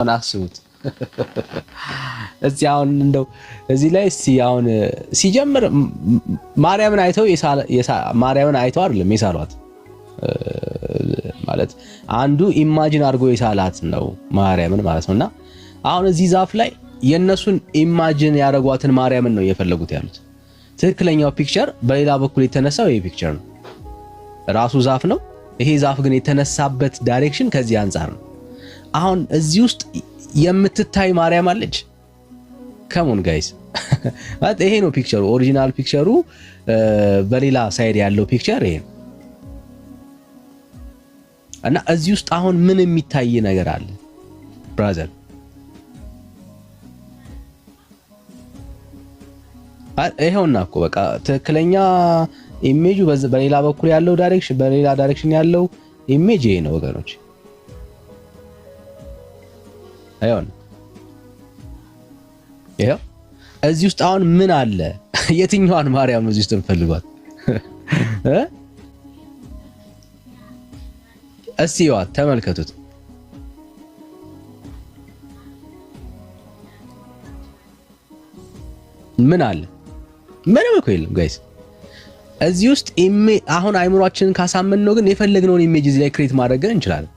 አናስቡት እዚህ አሁን እንደው እዚህ ላይ ሲያውን ሲጀምር ማርያምን አይተው ማርያምን አይተው አይደለም የሳሏት ማለት አንዱ ኢማጂን አድርጎ የሳላት ነው ማርያምን ማለት ነውና አሁን እዚህ ዛፍ ላይ የነሱን ኢማጂን ያደረጓትን ማርያምን ነው የፈለጉት ያሉት ትክክለኛው ፒክቸር በሌላ በኩል የተነሳው ይሄ ፒክቸር ነው ራሱ ዛፍ ነው ይሄ ዛፍ ግን የተነሳበት ዳይሬክሽን ከዚህ አንፃር ነው አሁን እዚህ ውስጥ የምትታይ ማርያም አለች ካሞን ጋይስ ማለት ይሄ ነው ፒክቸሩ ኦሪጂናል ፒክቸሩ በሌላ ሳይድ ያለው ፒክቸር ይሄ እና እዚህ ውስጥ አሁን ምን የሚታይ ነገር አለ ብራዘር ይሄውና እኮ በቃ ትክክለኛ ኢሜጁ በሌላ በኩል ያለው ዳይሬክሽን በሌላ ዳይሬክሽን ያለው ኢሜጅ ይሄ ነው ወገኖች አይሆን ይሄው እዚህ ውስጥ አሁን ምን አለ የትኛዋን ማርያም ነው እዚህ ውስጥ እንፈልጓት እስቲዋ ተመልከቱት ምን አለ ምንም እኮ የለም ጋይስ እዚህ ውስጥ አሁን አይምሮአችንን ካሳመን ነው ግን የፈለግነውን ኢሜጅ እዚህ ላይ ክሬት ማድረግ እንችላለን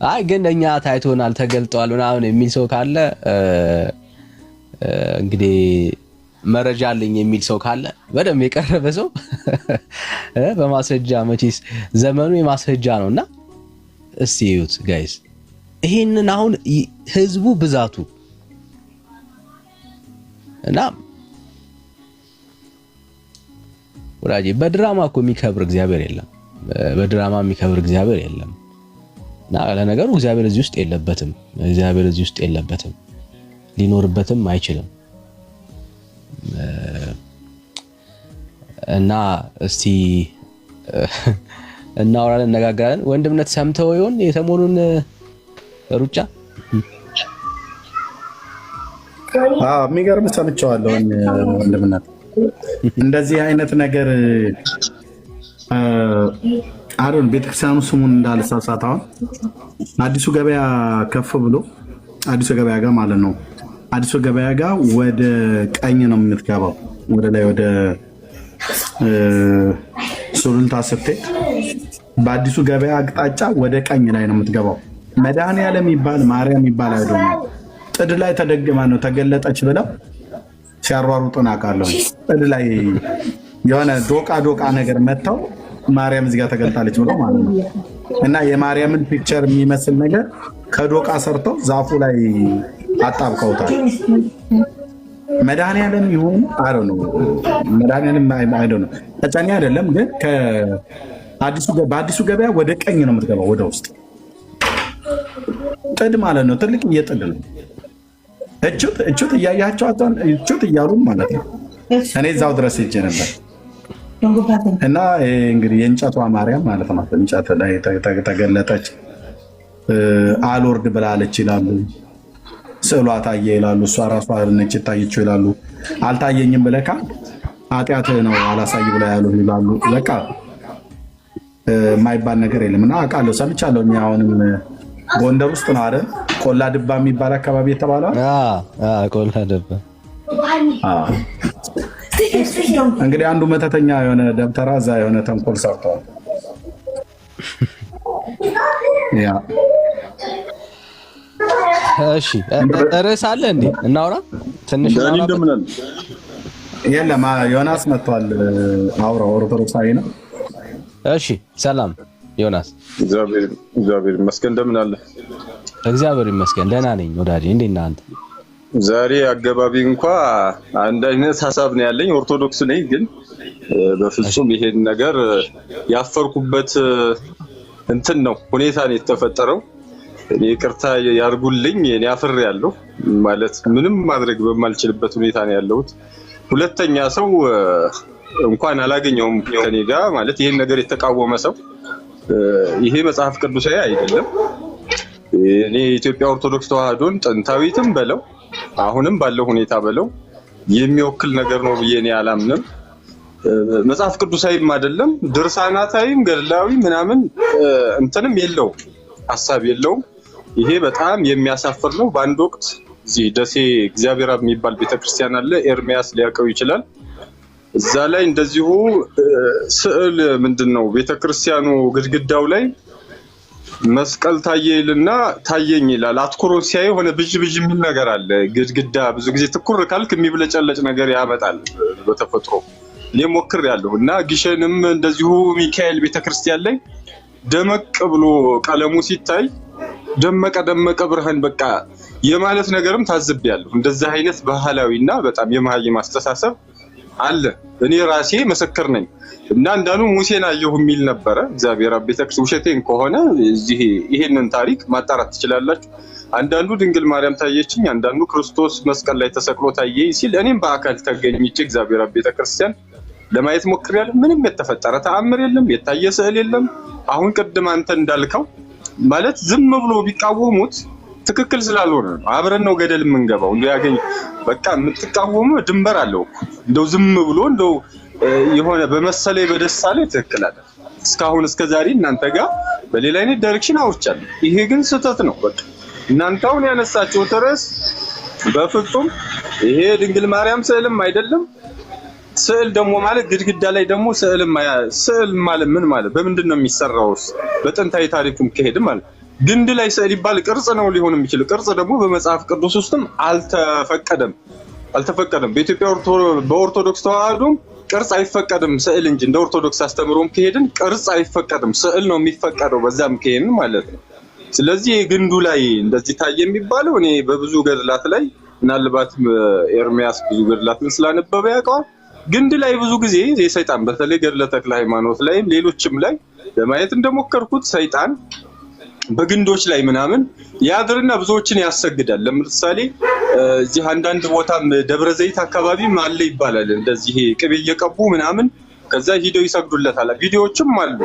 አይ ግን እኛ ታይቶናል ተገልጧል ምናምን የሚል ሰው ካለ እንግዲህ መረጃ አለኝ የሚል ሰው ካለ በደም የቀረበ ሰው በማስረጃ መቼስ ዘመኑ የማስረጃ ነውና እስቲ እዩት ጋይስ ይሄንን አሁን ህዝቡ ብዛቱ እና ወራጂ በድራማ እኮ የሚከብር እግዚአብሔር የለም በድራማ የሚከብር እግዚአብሔር የለም እና ለነገሩ እግዚአብሔር እዚህ ውስጥ የለበትም እግዚአብሔር እዚህ ውስጥ የለበትም ሊኖርበትም አይችልም እና እስቲ እናወራለን ነጋጋለን ወንድምነት ሰምተው ይሆን የሰሞኑን ሩጫ የሚገርም ሰምቻለሁ ወንድምነት እንደዚህ አይነት ነገር አሮን ቤተክርስቲያኑ ስሙን እንዳልሳሳት አሁን አዲሱ ገበያ ከፍ ብሎ አዲሱ ገበያ ጋር ማለት ነው አዲሱ ገበያ ጋር ወደ ቀኝ ነው የምትገባው ወደ ላይ ወደ ሱሉልታ ስትሄድ በአዲሱ ገበያ አቅጣጫ ወደ ቀኝ ላይ ነው የምትገባው መድኃኔዓለም ይባል ማርያም ይባል አይደለም ጥድ ላይ ተደግማ ነው ተገለጠች ብለው ሲያሯሩጡን አውቃለሁ ጥድ ላይ የሆነ ዶቃ ነገር መተው ማርያም እዚህ ጋር ተገልጣለች ብለው ማለት ነው እና የማርያምን ፒክቸር የሚመስል ነገር ከዶቃ ሰርተው ዛፉ ላይ አጣብቀውታል መድኃኔዓለም ይሁን አረ ነው መድኃኔዓለም አይደለም ተጫኒ አይደለም ግን በአዲሱ ገበያ ወደ ቀኝ ነው የምትገባው ወደ ውስጥ ጥድ ማለት ነው ትልቅ እየጥድ ነው እቹት እያያቸው እቹት እያሉ ማለት ነው እኔ እዛው ድረስ ሄጄ ነበር እና እንግዲህ የእንጨቷ ማርያም ማለት ነው እንጨት ላይ ተገለጠች አልወርድ ብላለች ይላሉ ስዕሏ ታየ ይላሉ እሷ ራሷ ነጭ ታየችው ይላሉ አልታየኝም ብለካ ኃጢአት ነው አላሳይ ብላ ያሉ ይላሉ በቃ የማይባል ነገር የለም እና አውቃለሁ ሰምቻለሁ እኛ አሁንም ጎንደር ውስጥ ነው አይደል ቆላ ድባ የሚባል አካባቢ የተባለው ቆላ ድባ እንግዲህ አንዱ መተተኛ የሆነ ደብተራ እዛ የሆነ ተንኮል ሰርተዋል ያ እሺ ርዕስ አለ እንዴ እናውራ ትንሽ የለም ዮናስ መጥቷል አውራው ኦርቶዶክሳዊ ነው እሺ ሰላም ዮናስ እግዚአብሔር ይመስገን እንደምን አለ እግዚአብሔር ይመስገን ደህና ነኝ ወዳጄ እንዴት ነህ አንተ ዛሬ አገባቢ እንኳን አንድ አይነት ሐሳብ ነው ያለኝ ኦርቶዶክስ ነኝ ግን በፍጹም ይሄን ነገር ያፈርኩበት እንትን ነው ሁኔታ ነው የተፈጠረው እኔ ይቅርታ ያርጉልኝ እኔ አፍር ያለው ማለት ምንም ማድረግ በማልችልበት ሁኔታ ነው ያለሁት ሁለተኛ ሰው እንኳን አላገኘውም ከኔ ጋር ማለት ይሄን ነገር የተቃወመ ሰው ይሄ መጽሐፍ ቅዱሳዊ አይደለም እኔ ኢትዮጵያ ኦርቶዶክስ ተዋህዶን ጥንታዊትም በለው አሁንም ባለው ሁኔታ በለው የሚወክል ነገር ነው ብዬ እኔ አላምንም መጽሐፍ ቅዱሳዊም አይደለም ድርሳናታዊም ገድላዊ ምናምን እንትንም የለው ሐሳብ የለው። ይሄ በጣም የሚያሳፍር ነው። በአንድ ወቅት እዚህ ደሴ እግዚአብሔር አብ የሚባል ቤተክርስቲያን አለ፣ ኤርሚያስ ሊያውቀው ይችላል። እዛ ላይ እንደዚሁ ስዕል ምንድነው ቤተክርስቲያኑ ግድግዳው ላይ መስቀል ታየልና ታየኝ ይላል። አትኩሮ ሲያይ ሆነ ብዥ የሚል ነገር አለ። ግድግዳ ብዙ ጊዜ ትኩር ካልክ የሚብለጨለጭ ነገር ያመጣል በተፈጥሮ። እኔ ሞክሬያለሁ እና ግሸንም እንደዚሁ ሚካኤል ቤተክርስቲያን ላይ ደመቅ ብሎ ቀለሙ ሲታይ ደመቀ ብርሃን በቃ የማለት ነገርም ታዝቤያለሁ። እንደዚህ አይነት ባህላዊና በጣም የመሃይም አስተሳሰብ አለ። እኔ ራሴ መሰከር ነኝ እና አንዳንዱ ሙሴን አየሁ የሚል ነበረ። እግዚአብሔር አብ ቤተክርስቲያን ውሸቴን ከሆነ እዚህ ይሄንን ታሪክ ማጣራት ትችላላችሁ። አንዳንዱ ድንግል ማርያም ታየችኝ፣ አንዳንዱ ክርስቶስ መስቀል ላይ ተሰቅሎ ታየኝ ሲል እኔም በአካል ተገኝቼ እግዚአብሔር አብ ቤተክርስቲያን ለማየት ሞክሬያለሁ። ምንም የተፈጠረ ተአምር የለም፣ የታየ ስዕል የለም። አሁን ቅድም አንተ እንዳልከው ማለት ዝም ብሎ ቢቃወሙት ትክክል ስላልሆነ ነው። አብረን ነው ገደል የምንገባው። እንደው ያገኝ በቃ የምትቃወሙ ድንበር አለው። እንደው ዝም ብሎ እንደው የሆነ በመሰለ በደስታ ላይ ትክክል አለ። እስካሁን እስከዛሬ እናንተ ጋር በሌላ አይነት ዳይሬክሽን አውርቻለሁ። ይሄ ግን ስህተት ነው። በቃ እናንተ አሁን ያነሳችሁት ርዕስ በፍጹም ይሄ ድንግል ማርያም ስዕልም አይደለም። ስዕል ደግሞ ማለት ግድግዳ ላይ ደግሞ ስዕል ማለት ምን ማለት በምንድን ነው የሚሰራው? በጥንታዊ ታሪኩም ከሄድ ማለት ግንድ ላይ ስዕል ይባል ቅርጽ ነው ሊሆን የሚችል። ቅርጽ ደግሞ በመጽሐፍ ቅዱስ ውስጥም አልተፈቀደም። በኢትዮጵያ በኦርቶዶክስ ተዋህዶ ቅርጽ አይፈቀድም ስዕል እንጂ እንደ ኦርቶዶክስ አስተምሮም ከሄድን ቅርጽ አይፈቀድም፣ ስዕል ነው የሚፈቀደው። በዛም ከሄድን ማለት ነው። ስለዚህ ግንዱ ላይ እንደዚህ ታየ የሚባለው እኔ በብዙ ገድላት ላይ ምናልባት ኤርሚያስ ብዙ ገድላትን ስላነበበ ያውቀዋል። ግንድ ላይ ብዙ ጊዜ የሰይጣን በተለይ ገድለ ተክለ ሃይማኖት ላይም ሌሎችም ላይ ለማየት እንደሞከርኩት ሰይጣን በግንዶች ላይ ምናምን ያድርና ብዙዎችን ያሰግዳል። ለምሳሌ እዚህ አንዳንድ ቦታም ደብረ ዘይት አካባቢ አለ ይባላል። እንደዚህ ቅቤ እየቀቡ ምናምን ከዛ ሂደው ይሰግዱለታል። ቪዲዮዎችም አሉ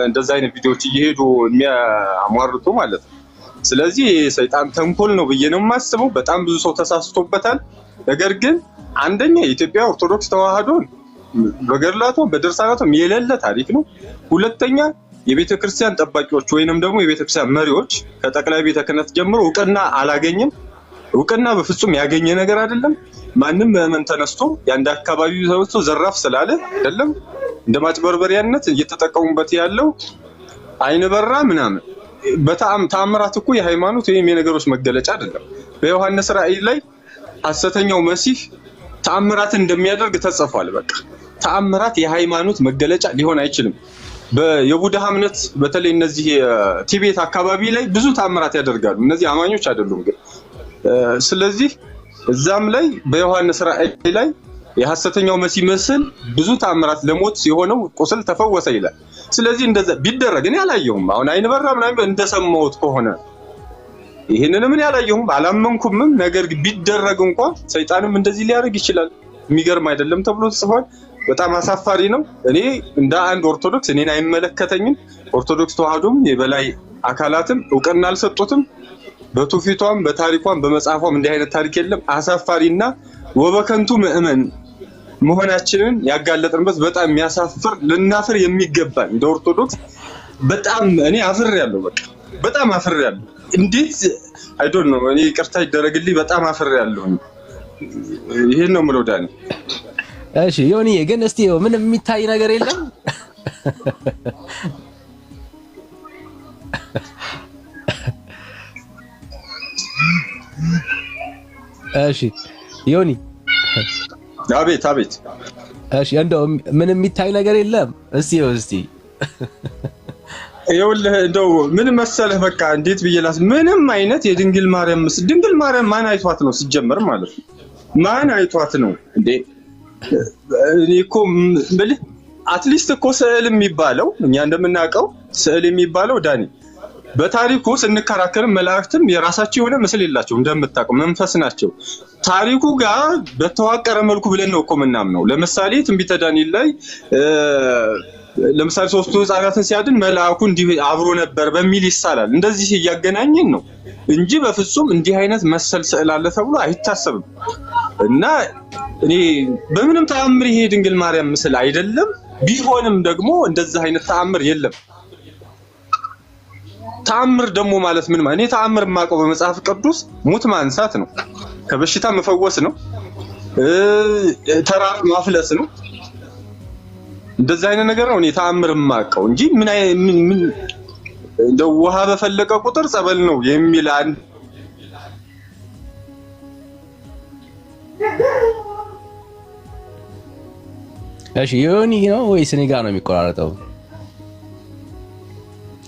እንደዛ አይነት ቪዲዮዎች እየሄዱ የሚያሟርቱ ማለት ነው። ስለዚህ ሰይጣን ተንኮል ነው ብዬ ነው የማስበው። በጣም ብዙ ሰው ተሳስቶበታል። ነገር ግን አንደኛ የኢትዮጵያ ኦርቶዶክስ ተዋህዶ በገድላቷ በድርሳናቷም የሌለ ታሪክ ነው። ሁለተኛ የቤተክርስቲያን ጠባቂዎች ወይንም ደግሞ የቤተክርስቲያን መሪዎች ከጠቅላይ ቤተ ክህነት ጀምሮ እውቅና አላገኘም። እውቅና በፍጹም ያገኘ ነገር አይደለም። ማንም ምዕመን ተነስቶ የአንድ አካባቢ ሰውቶ ዘራፍ ስላለ አይደለም እንደ ማጭበርበሪያነት እየተጠቀሙበት ያለው አይን በራ ምናምን። ተአምራት እኮ የሃይማኖት ወይም የነገሮች መገለጫ አይደለም። በዮሐንስ ራእይ ላይ ሐሰተኛው መሲህ ተአምራት እንደሚያደርግ ተጽፏል። በቃ ተአምራት የሃይማኖት መገለጫ ሊሆን አይችልም። የቡድሃ እምነት በተለይ እነዚህ ቲቤት አካባቢ ላይ ብዙ ተአምራት ያደርጋሉ። እነዚህ አማኞች አይደሉም ግን። ስለዚህ እዛም ላይ በዮሐንስ ራእይ ላይ የሐሰተኛው መሲህ ምስል ብዙ ተአምራት ለሞት የሆነው ቁስል ተፈወሰ ይላል። ስለዚህ እንደዛ ቢደረግ እኔ አላየሁም። አሁን አይን በራ ምናምን እንደሰማሁት ከሆነ ይሄንንም እኔ አላየሁም አላመንኩምም። ነገር ግን ቢደረግ እንኳን ሰይጣንም እንደዚህ ሊያደርግ ይችላል። የሚገርም አይደለም ተብሎ ተጽፏል። በጣም አሳፋሪ ነው። እኔ እንደ አንድ ኦርቶዶክስ እኔን አይመለከተኝም። ኦርቶዶክስ ተዋህዶም የበላይ አካላትም እውቅና አልሰጡትም። በትውፊቷም በታሪኳም በመጽሐፏም እንዲህ አይነት ታሪክ የለም። አሳፋሪና ወበከንቱ ምዕመን መሆናችንን ያጋለጥንበት በጣም የሚያሳፍር ልናፍር የሚገባን እንደ ኦርቶዶክስ በጣም እኔ አፍሬያለሁ። በቃ በጣም አፍሬያለሁ። እንዴት አይ ዶንት ኖ እኔ ይቅርታ ይደረግልኝ በጣም አፍሬያለሁ። ይሄን ነው የምለው ዳኒ። እሺ ዮኒዬ ግን እስቲ ምንም የሚታይ ነገር የለም? እሺ ዮኒ አቤት አቤት። እሺ እንደው ምንም የሚታይ ነገር የለም? እስቲ ይኸውልህ እንደው ምን መሰለህ በቃ እንዴት ብዬላስ ምንም አይነት የድንግል ማርያም ድንግል ማርያም ማን አይቷት ነው ሲጀመር ማለት ነው? ማን አይቷት ነው እንዴ? እኔ እኮ ማለት አትሊስት እኮ ስዕል የሚባለው እኛ እንደምናውቀው ስዕል የሚባለው ዳኒ በታሪኩ ስንከራከር መላእክትም የራሳቸው የሆነ ምስል የላቸው እንደምታውቀው መንፈስ ናቸው። ታሪኩ ጋር በተዋቀረ መልኩ ብለን ነው እኮ ምናምነው። ለምሳሌ ትንቢተ ዳንኤል ላይ ለምሳሌ ሶስቱ ሕፃናትን ሲያድን መልአኩ እንዲህ አብሮ ነበር በሚል ይሳላል። እንደዚህ እያገናኘን ነው እንጂ በፍጹም እንዲህ አይነት መሰል ስዕል አለ ተብሎ አይታሰብም። እና እኔ በምንም ተአምር ይሄ ድንግል ማርያም ምስል አይደለም። ቢሆንም ደግሞ እንደዛ አይነት ተአምር የለም። ተአምር ደግሞ ማለት ምን ማለት? እኔ ተአምር የማውቀው በመጽሐፍ ቅዱስ ሙት ማንሳት ነው፣ ከበሽታ መፈወስ ነው፣ ተራራ ማፍለስ ነው። እንደዛ አይነት ነገር ነው እኔ ተአምር የማውቀው እንጂ ምን እንደው ውሃ በፈለቀ ቁጥር ጸበል ነው የሚል አንድ እሺ ዮኒ ነው ወይስ እኔ ጋር ነው የሚቆራረጠው?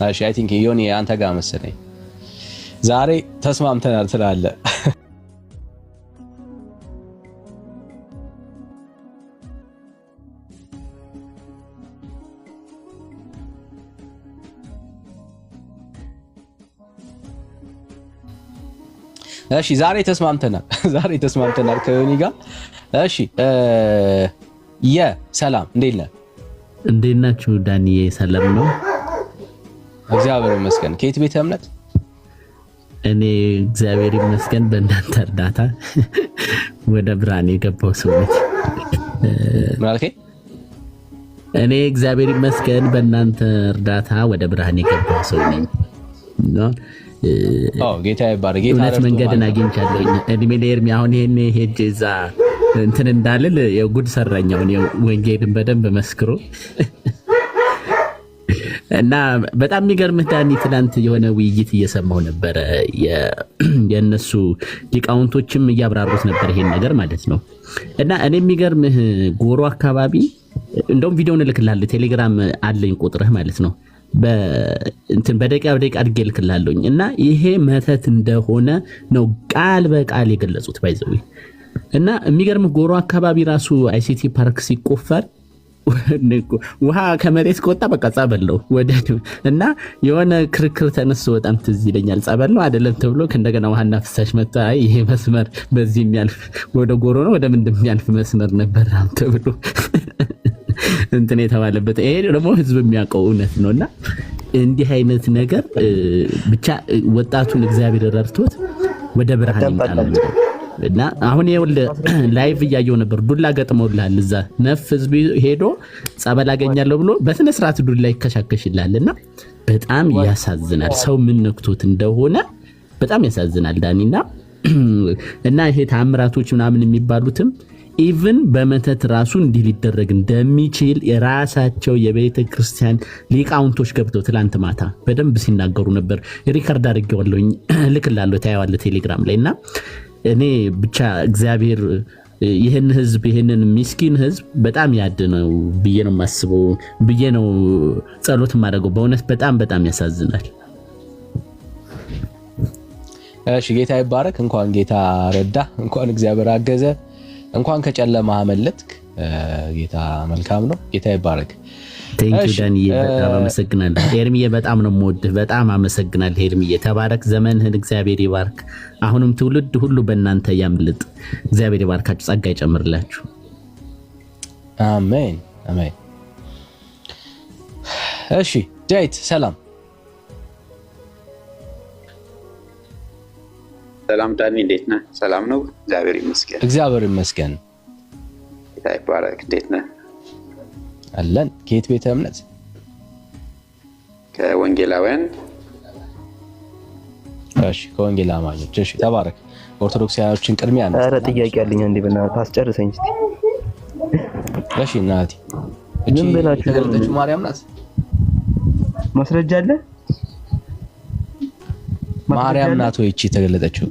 እሺ አይ ቲንክ ዮኒ አንተ ጋር መሰለኝ። ዛሬ ተስማምተናል ትላለህ። እሺ ዛሬ ተስማምተናል ከዮኒ ጋር። እሺ ሰላም እንዴት ነህ? እንዴት ናችሁ ዳንዬ? ሰላም ነው እግዚአብሔር ይመስገን። ከየት ቤተ እምነት? እኔ እግዚአብሔር ይመስገን በእናንተ እርዳታ ወደ ብርሃን የገባው ሰው ነኝ። ማለት እኔ እግዚአብሔር ይመስገን በእናንተ እርዳታ ወደ ብርሃን የገባው ሰው ነኝ። ጌታ ይባረክ። ጌታ እውነት መንገድን አግኝቻለሁ። እድሜ ለኤርሚ አሁን ይሄን ሄጄ እዛ እንትን እንዳልል የጉድ ሰራኛው ወንጌልን በደንብ መስክሮ እና በጣም የሚገርምህ ዳኒ፣ ትናንት የሆነ ውይይት እየሰማሁ ነበረ። የእነሱ ሊቃውንቶችም እያብራሩት ነበር ይሄን ነገር ማለት ነው። እና እኔ የሚገርምህ ጎሮ አካባቢ እንደውም ቪዲዮውን እልክልሃለሁ፣ ቴሌግራም አለኝ ቁጥርህ ማለት ነው። በደቂቃ አድርጌ እልክልሃለሁኝ። እና ይሄ መተት እንደሆነ ነው ቃል በቃል የገለጹት ባይዘው። እና የሚገርምህ ጎሮ አካባቢ ራሱ አይሲቲ ፓርክ ሲቆፈር ውሃ ከመሬት ከወጣ በቃ ጸበል ነው እና የሆነ ክርክር ተነስቶ በጣም ትዝ ይለኛል። ጸበል ነው አይደለም ተብሎ እንደገና ውሃና ፍሳሽ መጣ። ይሄ መስመር በዚህ የሚያልፍ ወደ ጎሮ ነው ወደ ምን የሚያልፍ መስመር ነበር ተብሎ እንትን የተባለበት ይሄ ደግሞ ህዝብ የሚያውቀው እውነት ነውና እንዲህ አይነት ነገር ብቻ ወጣቱን እግዚአብሔር ረድቶት ወደ ብርሃን ይመጣል። እና አሁን ይኸውልህ ላይቭ እያየሁ ነበር። ዱላ ገጥመውልሃል እዛ ነፍ ህዝብ ሄዶ ጸበል አገኛለሁ ብሎ በስነ ስርዓት ዱላ ይከሻከሽልሃልና በጣም ያሳዝናል። ሰው ምን ነክቶት እንደሆነ በጣም ያሳዝናል ዳኒና። እና ይሄ ተአምራቶች ምናምን የሚባሉትም ኢቭን በመተት ራሱ እንዲህ ሊደረግ እንደሚችል የራሳቸው የቤተ ክርስቲያን ሊቃውንቶች ገብተው ትላንት ማታ በደንብ ሲናገሩ ነበር። ሪከርድ አድርጌዋለሁኝ፣ ልክላለሁ፣ ታየዋለህ ቴሌግራም ላይ። እና እኔ ብቻ እግዚአብሔር ይህን ህዝብ ይህንን ምስኪን ህዝብ በጣም ያድነው ብዬ ነው የማስበው፣ ብዬ ነው ጸሎት የማደርገው። በእውነት በጣም በጣም ያሳዝናል። እሺ ጌታ ይባረክ። እንኳን ጌታ ረዳ፣ እንኳን እግዚአብሔር አገዘ፣ እንኳን ከጨለማ አመለጥክ። ጌታ መልካም ነው። ጌታ ይባረክ። ቴንክ ዩ ዳንዬ፣ በጣም አመሰግናለሁ። ኤርሚዬ በጣም ነው የምወድህ። በጣም አመሰግናለሁ ኤርሚዬ። ተባረክ፣ ዘመንህን እግዚአብሔር ይባርክ። አሁንም ትውልድ ሁሉ በእናንተ ያምልጥ። እግዚአብሔር ይባርካችሁ፣ ጸጋ ይጨምርላችሁ። አሜን አሜን። እሺ ዳዊት ሰላም። ሰላም ዳኒ፣ እንዴት ነህ? ሰላም ነው፣ እግዚአብሔር ይመስገን። እግዚአብሔር ይመስገን። ጌታ ይባረክ። እንዴት ነህ? አለን። ከየት ቤተ እምነት? ከወንጌላውያን። እሺ ከወንጌል አማኞች። እሺ ተባረክ። ኦርቶዶክሳውያኖችን ቅድሚያ ነው። ኧረ ጥያቄ አለኝ አንዴ በእናትህ አስጨርሰኝ እስቲ። እሺ እናቴ፣ እቺ የተገለጠችው ማርያም ናት? ማስረጃ አለ? ማርያም ናት ወይ እቺ የተገለጠችው?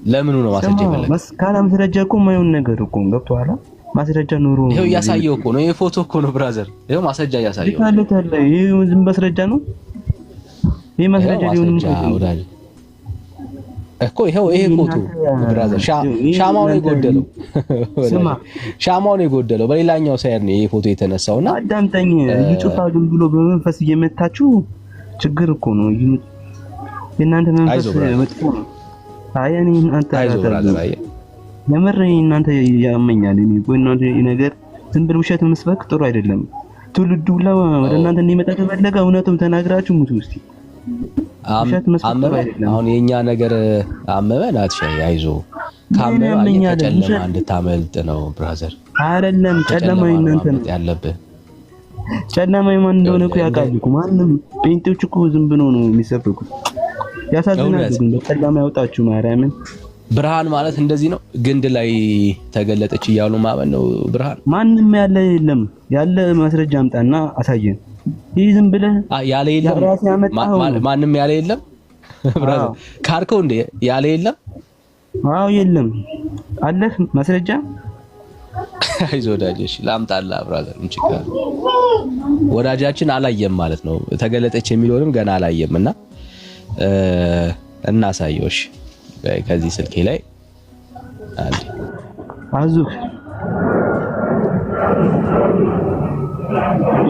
ለምኑ ነው ማስረጃ ይፈልጋል? ካላ ማስረጃ እኮ የማይሆን ነገር እኮ ገብቶሃል? ማስረጃ ኑሮ ይሄው እያሳየው እኮ ነው። ይሄ ፎቶ እኮ ነው ብራዘር። ይሄው ማስረጃ እያሳየው ነው። ይሄ ዝም ማስረጃ ነው። ይሄ ማስረጃ ሊሆን ይችላል እኮ። ይሄው ይሄ ፎቶ ብራዘር፣ ሻማው ነው የጎደለው። ሻማው ነው የጎደለው። በሌላኛው ሳይር ነው ይሄ ፎቶ የተነሳውና አዳምጠኝ። ይጩፋሉ ብሎ በመንፈስ እየመታችሁ ችግር እኮ ነው። የእናንተ መንፈስ መጥፎ ነው። አይ እኔ እናንተ የምር እናንተ ያመኛል። እኔ ቆይ እናንተ ነገር ዝም ብሎ ውሸት መስበክ ጥሩ አይደለም። ትውልዱ ሁላ ወደ እናንተ እንዲመጣ ከፈለገ እውነቱን ተናግራችሁ ሙቱ እስቲ። ውሸት መስበክ ጥሩ አይደለም። አሁን የኛ ነገር አመመን አትሻይ፣ አይዞ ካመመኝ ከጨለማ እንድታመልጥ ነው ብራዘር። አይደለም ጨለማው እናንተ ነው ያለብህ። ጨለማው ማን እንደሆነ እኮ ያውቃል እኮ ማንም። ጴንጤዎች እኮ ዝም ብሎ ነው የሚሰብኩት። ያሳዝናል ግን በጨለማ ያውጣችሁ ማርያምን። ብርሃን ማለት እንደዚህ ነው። ግንድ ላይ ተገለጠች እያሉ ማመን ነው ብርሃን። ማንም ያለ የለም። ያለ ማስረጃ አምጣና አሳየን። ይህ ዝም ብለህ ያለ የለም ማንም ያለ የለም ብራዘር። ካርከው እንደ ያለ የለም። አዎ የለም። አለህ ማስረጃ? አይዞህ ወዳጅሽ ላምጣልህ ብራዘር። እንችላለን ወዳጃችን አላየም ማለት ነው። ተገለጠች የሚለውንም ገና አላየምና እናሳየው። እሺ ከዚህ ስልኬ ላይ አንዴ አዙህ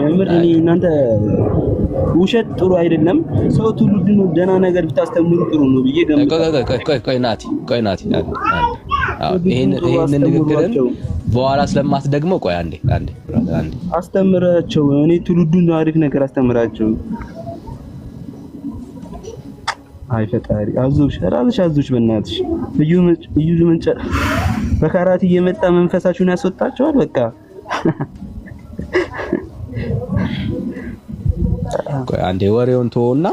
የምር እኔ እናንተ ውሸት ጥሩ አይደለም። ሰው ትውልድን ደህና ነገር ብታስተምሩ ጥሩ ነው ብዬ ገምታለሁ። ቆይ ናቲ ይሄንን ንግግርን በኋላ ስለማትደግመው ቆይ አንዴ አስተምራቸው። እኔ ትውልዱን አሪፍ ነገር አስተምራቸው። አይ ፈጣሪ አዙሽ ራስሽ አዙሽ በእናትሽ እዩ መንጨ በካራት እየመጣ መንፈሳችሁን ያስወጣቸዋል። በቃ ቆይ አንዴ ወሬውን ተወውና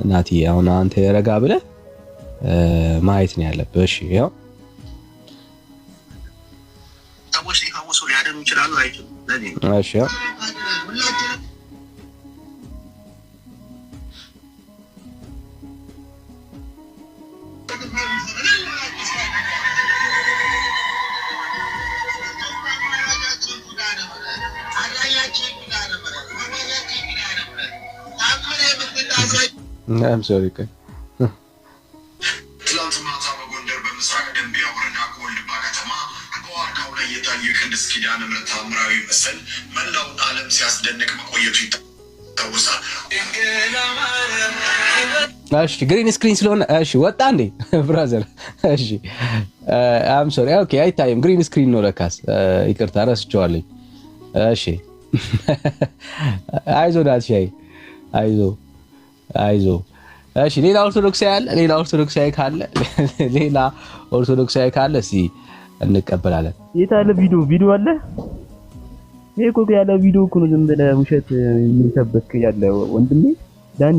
እናቲ አሁን አንተ ረጋ ብለህ ማየት ነው ያለብህ። እሺ ያው ሰዎች ሊፈውሱ ሊያድኑ ይችላሉ አይችሉም? ለዚህ ነው። እሺ ያው I'm sorry guys. ትላንት ማታ በጎንደር በምስራቅ ደንቢያ ወረዳ ከወልድባ ከተማ በዋርካው ላይ የታየ ቅድስት ኪዳነ ምሕረት ታምራዊ ምስል መላውን ዓለም ሲያስደንቅ መቆየቱ ይታወሳል። እሺ ግሪን ስክሪን ስለሆነ እሺ ወጣ እንዴ ብራዘር? እሺ I'm sorry. ኦኬ አይታይም። ግሪን ስክሪን ነው ለካስ። ይቅርታ ረስቼዋለሁ። እሺ አይዞህ ዳትሻይ አይዞ። እሺ ሌላ ኦርቶዶክሳዊ ካለ እስኪ እንቀበላለን። የታለ ቪዲዮ አለ? ይሄ እኮ ያለ ቪዲዮ እኮ ነው። ዝም ብለህ ውሸት የሚሰበክ ያለ ወንድሜ ዳኒ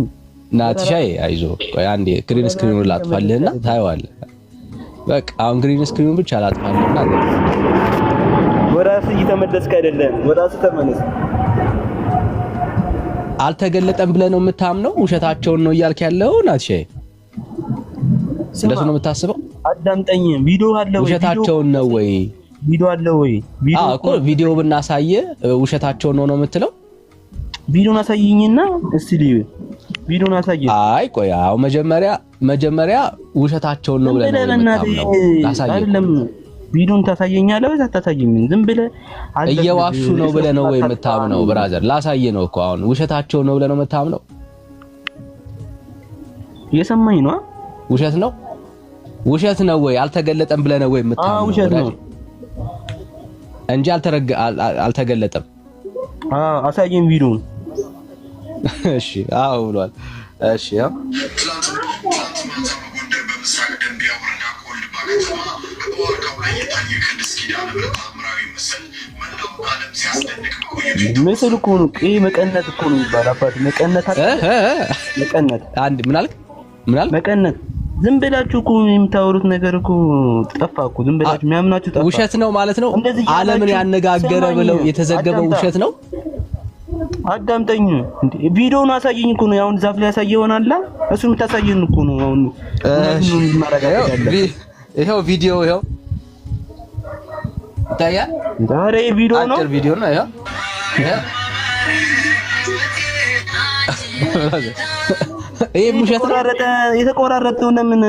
ናትሻይ አይዞ። ቆይ አንዴ ግሪን ስክሪኑን ላጥፋልህና ታየዋለህ። በቃ አሁን ግሪን ስክሪኑን ብቻ ላጥፋልህና ወራስ እየተመለስክ አይደለም። ወራስ ተመለስ። አልተገለጠም ብለህ ነው የምታምነው? ውሸታቸውን ነው እያልክ ያለው ናትሻይ? እንደሱ ነው የምታስበው? አዳምጠኝ። ቪዲዮ አለ ወይ? ውሸታቸውን ነው ወይ? ቪዲዮ አለ ወይ? እኮ ቪዲዮ ብናሳየ ውሸታቸውን ነው የምትለው? ቪዲዮን አሳየኝና እስቲ ልዩ። ቪዲዮን አሳየኝ። አይ ቆይ አው መጀመሪያ ውሸታቸውን ነው ብለህ ነው የምታምነው? አይደለም ቪዲዮን ታሳየኛለህ ወይ አታሳየኝም? ዝም ብለህ እየዋሹ ነው ብለህ ነው ወይ የምታምነው? ብራዘር ላሳየ ነው እኮ አሁን ውሸታቸው ነው ብለህ ነው የምታምነው? እየሰማኝ ነው? ውሸት ነው ወይ አልተገለጠም ብለህ ነው ወይ የምታምነው? ውሸት ነው እንጂ አልተገለጠም። አሳየኝ ቪዲዮን። እሺ አዎ ብሏል። እሺ ያው ትላንት ማታ በጎንደር በምስራቅ ደንቢያ ወረዳ ከወልድባ ከተማ በዋርካው ላይ የታየ ቅድስት ኪዳነ ምሕረት ታምራዊ ምስል መላውን ዓለም ሲያስደንቅ መቆየቱ ምስል እኮ ነው። ይሄ መቀነት እኮ ነው የሚባለው። አባት መቀነት አንድ ምን አልክ? መቀነት ዝም ብላችሁ እኮ የምታወሩት ነገር እኮ ጠፋ እኮ። ዝም ብላችሁ የሚያምናችሁ ጠፋ። ውሸት ነው ማለት ነው። ዓለምን ያነጋገረ ብለው የተዘገበው ውሸት ነው። አዳምጠኝ። ቪዲዮውን አሳየኝ እኮ ነው። አሁን ዛፍ ላይ ያሳየውን አለ እሱ የምታሳየን እኮ ነው። አሁን ይሄው ቪዲዮ ይሄው ይታያል። ዛሬ ቪዲዮ ነው። አጭር ቪዲዮ ነው። ይሄው ይሄ ሙሸት ነው። የተቆራረጠው ለምን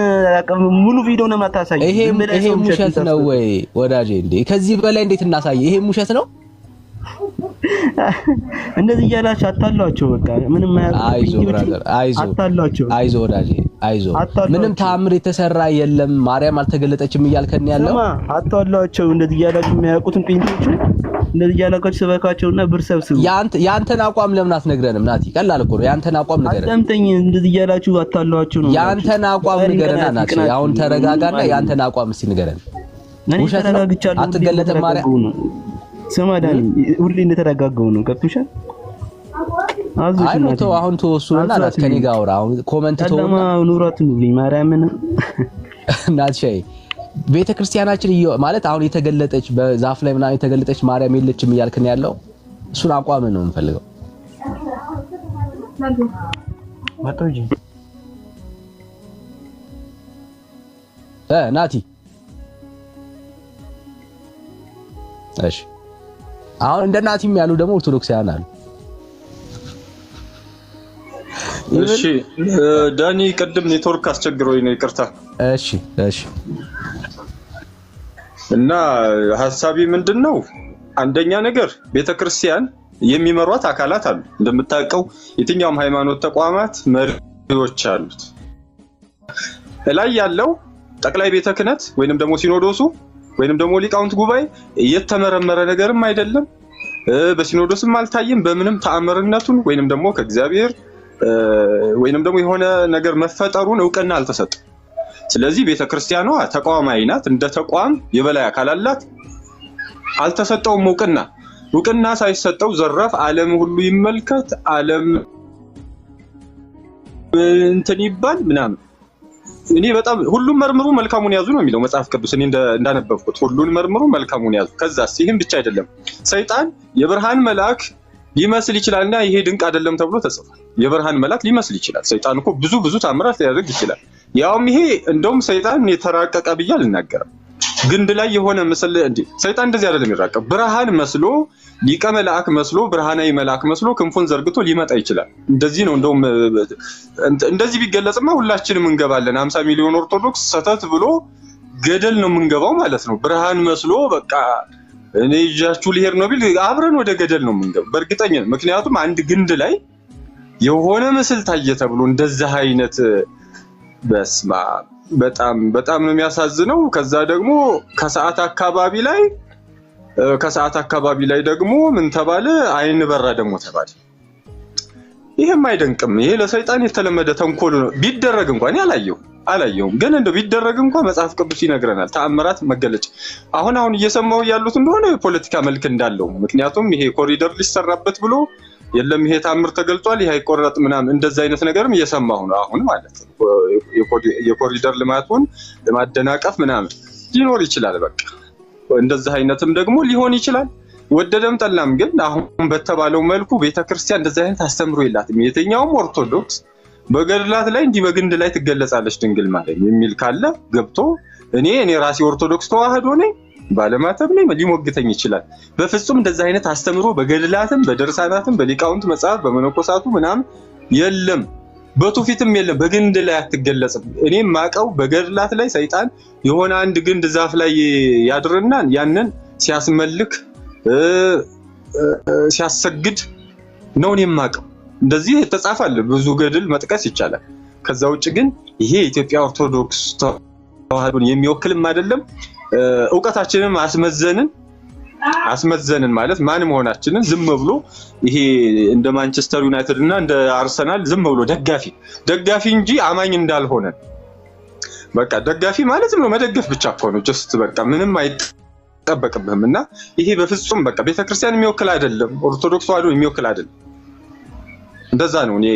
ሙሉ ቪዲዮ ነው የማታሳየው? ይሄ ሙሸት ነው ወይ ወዳጄ? እንዴ ከዚህ በላይ እንዴት እናሳየ? ይሄ ሙሸት ነው። እንደዚህ እያላችሁ አታሏቸው። በቃ ምንም አይዞ ብራዘር፣ አይዞ ወዳጄ፣ አይዞ። ምንም ተአምር የተሰራ የለም። ማርያም አልተገለጠችም እያልከን ያለው አታሏቸው። እንደዚህ እያላችሁ የሚያውቁትን ጴንጤዎቹ እንደዚህ እያላችሁ ሰበካቸውና ብር ሰብስቡ። ያንተን አቋም ለምን አትነግረንም? ናቲ ቀላል እኮ ነው። ያንተን አቋም ንገረን። አዳምጠኝ። እንደዚህ እያላችሁ አታሏቸው ነው። ያንተን አቋም ንገረና ናቲ። አሁን ተረጋጋና ያንተን አቋም እስቲ ንገረን። ውሸት ነው አትገለጥም ማርያም። ስማ ዳኒ ሁሌ እንደተረጋጋው ነው ገብቶሻል። አይ ነው ተው አሁን ተወሱና ናት ከኔ ጋር አውራ። አሁን ኮሜንት ተውና ኑሯት ኑልኝ ማርያምን ናት ሻይ ቤተክርስቲያናችን ማለት አሁን የተገለጠች በዛፍ ላይ ምናምን የተገለጠች ማርያም የለችም እያልከን ያለው እሱን አቋም ነው የምፈልገው። ማጣውጂ ናቲ እሺ አሁን እንደ ናቲም ያሉ ደግሞ ኦርቶዶክሳውያን አሉ። እሺ ዳኒ ቅድም ኔትወርክ አስቸግሮኝ ነው ይቅርታ። እሺ እና ሐሳቢ ምንድነው? አንደኛ ነገር ቤተክርስቲያን የሚመሯት አካላት አሉ። እንደምታውቀው የትኛውም ሃይማኖት ተቋማት መሪዎች አሉት። ላይ ያለው ጠቅላይ ቤተ ክህነት ወይንም ደግሞ ሲኖዶሱ ወይንም ደግሞ ሊቃውንት ጉባኤ የተመረመረ ነገርም አይደለም። በሲኖዶስም አልታየም በምንም ተአምርነቱን ወይንም ደግሞ ከእግዚአብሔር ወይንም ደግሞ የሆነ ነገር መፈጠሩን እውቅና አልተሰጠም። ስለዚህ ቤተክርስቲያኗ ተቋማዊ ናት። እንደ ተቋም የበላይ አካል አላት። አልተሰጠውም እውቅና ሳይሰጠው ዘረፍ ዓለም ሁሉ ይመልከት ዓለም እንትን ይባል ምናምን። እኔ በጣም ሁሉም መርምሩ መልካሙን ያዙ ነው የሚለው መጽሐፍ ቅዱስ። እኔ እንዳነበብኩት ሁሉን መርምሩ መልካሙን ያዙ። ከዛስ ይሄን ብቻ አይደለም ሰይጣን የብርሃን መልአክ ሊመስል ይችላልና ይሄ ድንቅ አይደለም ተብሎ ተጽፏል። የብርሃን መልአክ ሊመስል ይችላል። ሰይጣን እኮ ብዙ ታምራት ሊያደርግ ይችላል። ያውም ይሄ እንደውም ሰይጣን የተራቀቀ ብዬ አልናገርም። ግንድ ላይ የሆነ ምስል እንዴ ሰይጣን እንደዚህ አይደለም የሚራቀቅ። ብርሃን መስሎ ሊቀ መልአክ መስሎ ብርሃናዊ መልአክ መስሎ ክንፉን ዘርግቶ ሊመጣ ይችላል። እንደዚህ ነው። እንደውም እንደዚህ ቢገለጽማ ሁላችንም እንገባለን። 50 ሚሊዮን ኦርቶዶክስ ሰተት ብሎ ገደል ነው የምንገባው ማለት ነው። ብርሃን መስሎ በቃ እኔ ይዣችሁ ልሄድ ነው ቢል አብረን ወደ ገደል ነው የምንገባው በእርግጠኝነት። ምክንያቱም አንድ ግንድ ላይ የሆነ ምስል ታየ ተብሎ እንደዚህ አይነት በስማ በጣም ነው የሚያሳዝነው። ከዛ ደግሞ ከሰዓት አካባቢ ላይ ደግሞ ምን ተባለ? አይን በራ ደግሞ ተባለ። ይሄም አይደንቅም። ይሄ ለሰይጣን የተለመደ ተንኮል ነው። ቢደረግ እንኳን አላየውም ግን እንደው ቢደረግ እንኳን መጽሐፍ ቅዱስ ይነግረናል ተአምራት መገለጫ። አሁን እየሰማው ያሉት እንደሆነ የፖለቲካ መልክ እንዳለው። ምክንያቱም ይሄ ኮሪደር ሊሰራበት ብሎ የለም ይሄ ታምር ተገልጧል ይሄ አይቆረጥ ምናምን እንደዛ አይነት ነገርም እየሰማሁ ነው አሁን ማለት ነው። የኮሪደር ልማቱን ለማደናቀፍ ምናምን ሊኖር ይችላል። በቃ እንደዛ አይነትም ደግሞ ሊሆን ይችላል። ወደደም ጠላም ግን አሁን በተባለው መልኩ ቤተክርስቲያን እንደዛ አይነት አስተምሮ የላትም። የትኛውም ኦርቶዶክስ በገድላት ላይ እንዲህ በግንድ ላይ ትገለጻለች ድንግል ማርያም የሚል ካለ ገብቶ እኔ ራሴ ኦርቶዶክስ ተዋህዶ ነኝ ባለማተብ ነኝ ሊሞግተኝ ይችላል። በፍጹም እንደዛ አይነት አስተምሮ በገድላትም በደርሳናትም በሊቃውንት መጽሐፍ በመነኮሳቱ ምናምን የለም። በትውፊትም የለም። በግንድ ላይ አትገለጽም። እኔም ማቀው በገድላት ላይ ሰይጣን የሆነ አንድ ግንድ ዛፍ ላይ ያድርና ያንን ሲያስመልክ ሲያሰግድ ነው እኔም ማቀው። እንደዚህ ተጻፋለ ብዙ ገድል መጥቀስ ይቻላል። ከዛ ውጭ ግን ይሄ የኢትዮጵያ ኦርቶዶክስ ተዋህዶን የሚወክልም አይደለም። ዕውቀታችንን አስመዘንን ማለት ማን መሆናችንን ዝም ብሎ ይሄ እንደ ማንቸስተር ዩናይትድ እና እንደ አርሰናል ዝም ብሎ ደጋፊ እንጂ አማኝ እንዳልሆነ በቃ ደጋፊ ማለት ነው መደገፍ ብቻ እኮ ነው። ጀስት በቃ ምንም አይጠበቅብህም። እና ይሄ በፍጹም በቃ ቤተክርስቲያን የሚወክል አይደለም። ኦርቶዶክስ ተዋህዶ የሚወክል አይደለም። እንደዛ ነው እኔ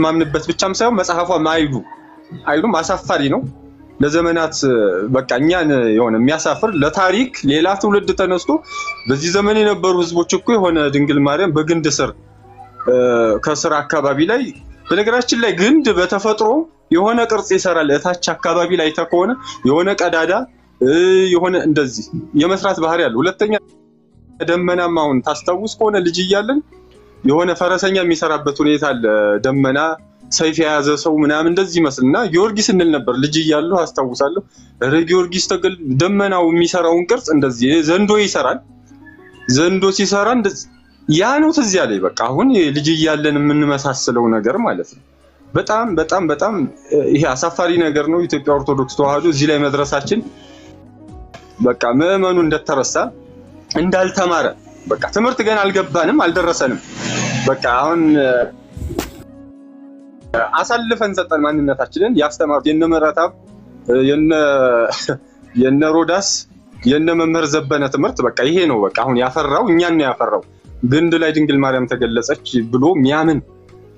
ማምንበት ብቻም ሳይሆን መጽሐፏም አይሉም አሳፋሪ ነው። ለዘመናት በቃ እኛን የሆነ የሚያሳፍር ለታሪክ ሌላ ትውልድ ተነስቶ በዚህ ዘመን የነበሩ ህዝቦች እኮ የሆነ ድንግል ማርያም በግንድ ስር ከስር አካባቢ ላይ በነገራችን ላይ ግንድ በተፈጥሮ የሆነ ቅርጽ ይሰራል። እታች አካባቢ ላይ ተከሆነ የሆነ ቀዳዳ የሆነ እንደዚህ የመስራት ባህሪ ያለው። ሁለተኛ ደመናማውን ታስታውስ ከሆነ ልጅ እያለን የሆነ ፈረሰኛ የሚሰራበት ሁኔታ አለ። ደመና ሰይፍ የያዘ ሰው ምናምን እንደዚህ ይመስልና ጊዮርጊስ እንል ነበር ልጅ እያለሁ አስታውሳለሁ። ጊዮርጊስ ደመናው የሚሰራውን ቅርጽ እንደዚህ ዘንዶ ይሰራል። ዘንዶ ሲሰራ እንደዚህ ያ ነው ትዝ ያለኝ። በቃ አሁን ልጅ እያለን የምንመሳሰለው ነገር ማለት ነው። በጣም ይሄ አሳፋሪ ነገር ነው። ኢትዮጵያ ኦርቶዶክስ ተዋህዶ እዚህ ላይ መድረሳችን በቃ ምዕመኑ እንደተረሳ እንዳልተማረ በቃ ትምህርት ገና አልገባንም አልደረሰንም። በቃ አሁን አሳልፈን ሰጠን ማንነታችንን። ያስተማሩት የነ ምሕረትአብ የነ የነ ሮዳስ የነ መምህር ዘበነ ትምህርት በቃ ይሄ ነው። በቃ አሁን ያፈራው እኛን ነው ያፈራው። ግንድ ላይ ድንግል ማርያም ተገለጸች ብሎ ሚያምን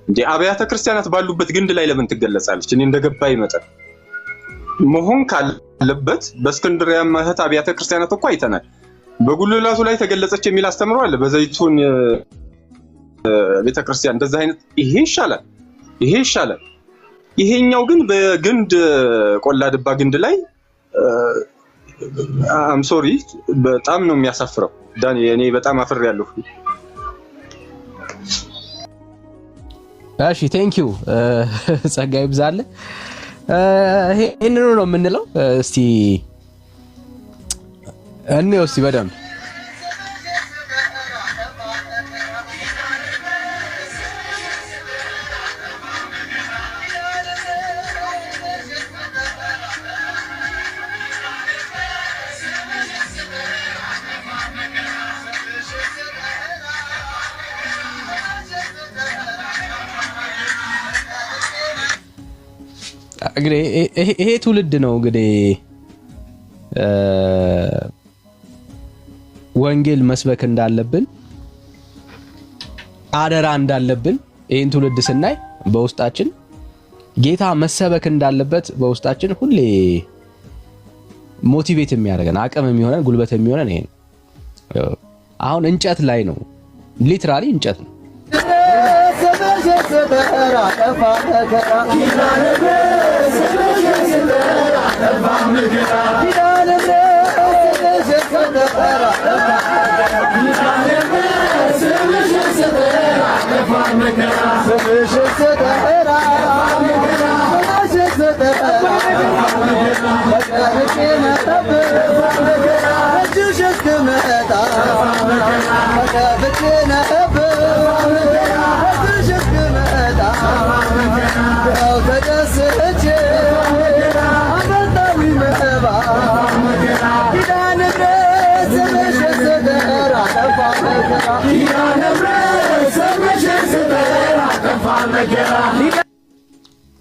እንደ አብያተ ክርስቲያናት ባሉበት ግንድ ላይ ለምን ትገለጻለች? እኔ እንደገባኝ መጠን መሆን ካለበት በእስክንድርያ ማህት አብያተ ክርስቲያናት እኮ አይተናል። በጉልላቱ ላይ ተገለጸች የሚል አስተምሮ አለ። በዘይቱን ቤተክርስቲያን እንደዛ አይነት ይሄ ይሻላል። ይሄኛው ግን በግንድ ቆላ ድባ ግንድ ላይ አም ሶሪ በጣም ነው የሚያሳፍረው። ዳኒ እኔ በጣም አፍሬያለሁ። እሺ ቴንክ ዩ ጸጋይ ይብዛል። ይሄንን ነው የምንለው። እስቲ እንየው እስቲ በደንብ እንግዲህ ይሄ ትውልድ ነው እንግዲህ ወንጌል መስበክ እንዳለብን አደራ እንዳለብን ይሄን ትውልድ ስናይ በውስጣችን ጌታ መሰበክ እንዳለበት በውስጣችን ሁሌ ሞቲቬት የሚያደርገን አቅም የሚሆነን ጉልበት የሚሆነን ይሄ ነው። አሁን እንጨት ላይ ነው፣ ሊትራሊ እንጨት ነው።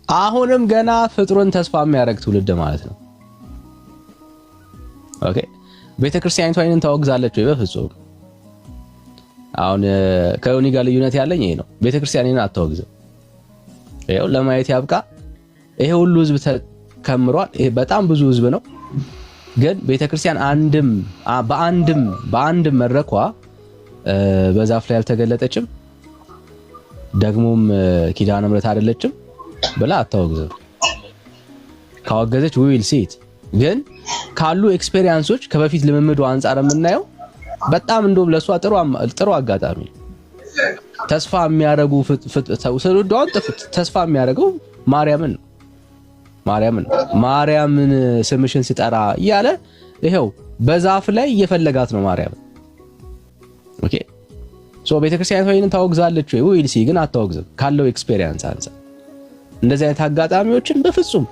አሁንም ገና ፍጥሩን ተስፋ የሚያደርግ ትውልድ ማለት ነው። ኦኬ ቤተክርስቲያኒቷ ይሄንን ታወግዛለች ወይ? በፍጹም። አሁን ከዮኒ ጋር ልዩነት ያለኝ ይሄ ነው። ቤተክርስቲያኒን አታወግዝም። ይሄው ለማየት ያብቃ። ይሄ ሁሉ ህዝብ ተከምሯል። ይሄ በጣም ብዙ ህዝብ ነው። ግን ቤተክርስቲያን በአንድም መድረኳ በዛፍ ላይ አልተገለጠችም፣ ደግሞም ኪዳነ ምሕረት አይደለችም ብላ አታወግዝም። ካወገዘች ዊል ሲት ግን ካሉ ኤክስፔሪየንሶች ከበፊት ልምምዱ አንፃር የምናየው በጣም እንደውም ለሷ ጥሩ አጋጣሚ ተስፋ የሚያደርጉ ሰውዶን ተስፋ የሚያደርገው ማርያምን ስምሽን ሲጠራ እያለ ይሄው በዛፍ ላይ እየፈለጋት ነው ማርያም። ኦኬ ሶ ቤተክርስቲያን ሆይን ታወግዛለች ወይ? ዊል ሲ ግን አታወግዝም ካለው ኤክስፔሪየንስ አንፃር። እንደዚህ አይነት አጋጣሚዎችን በፍጹም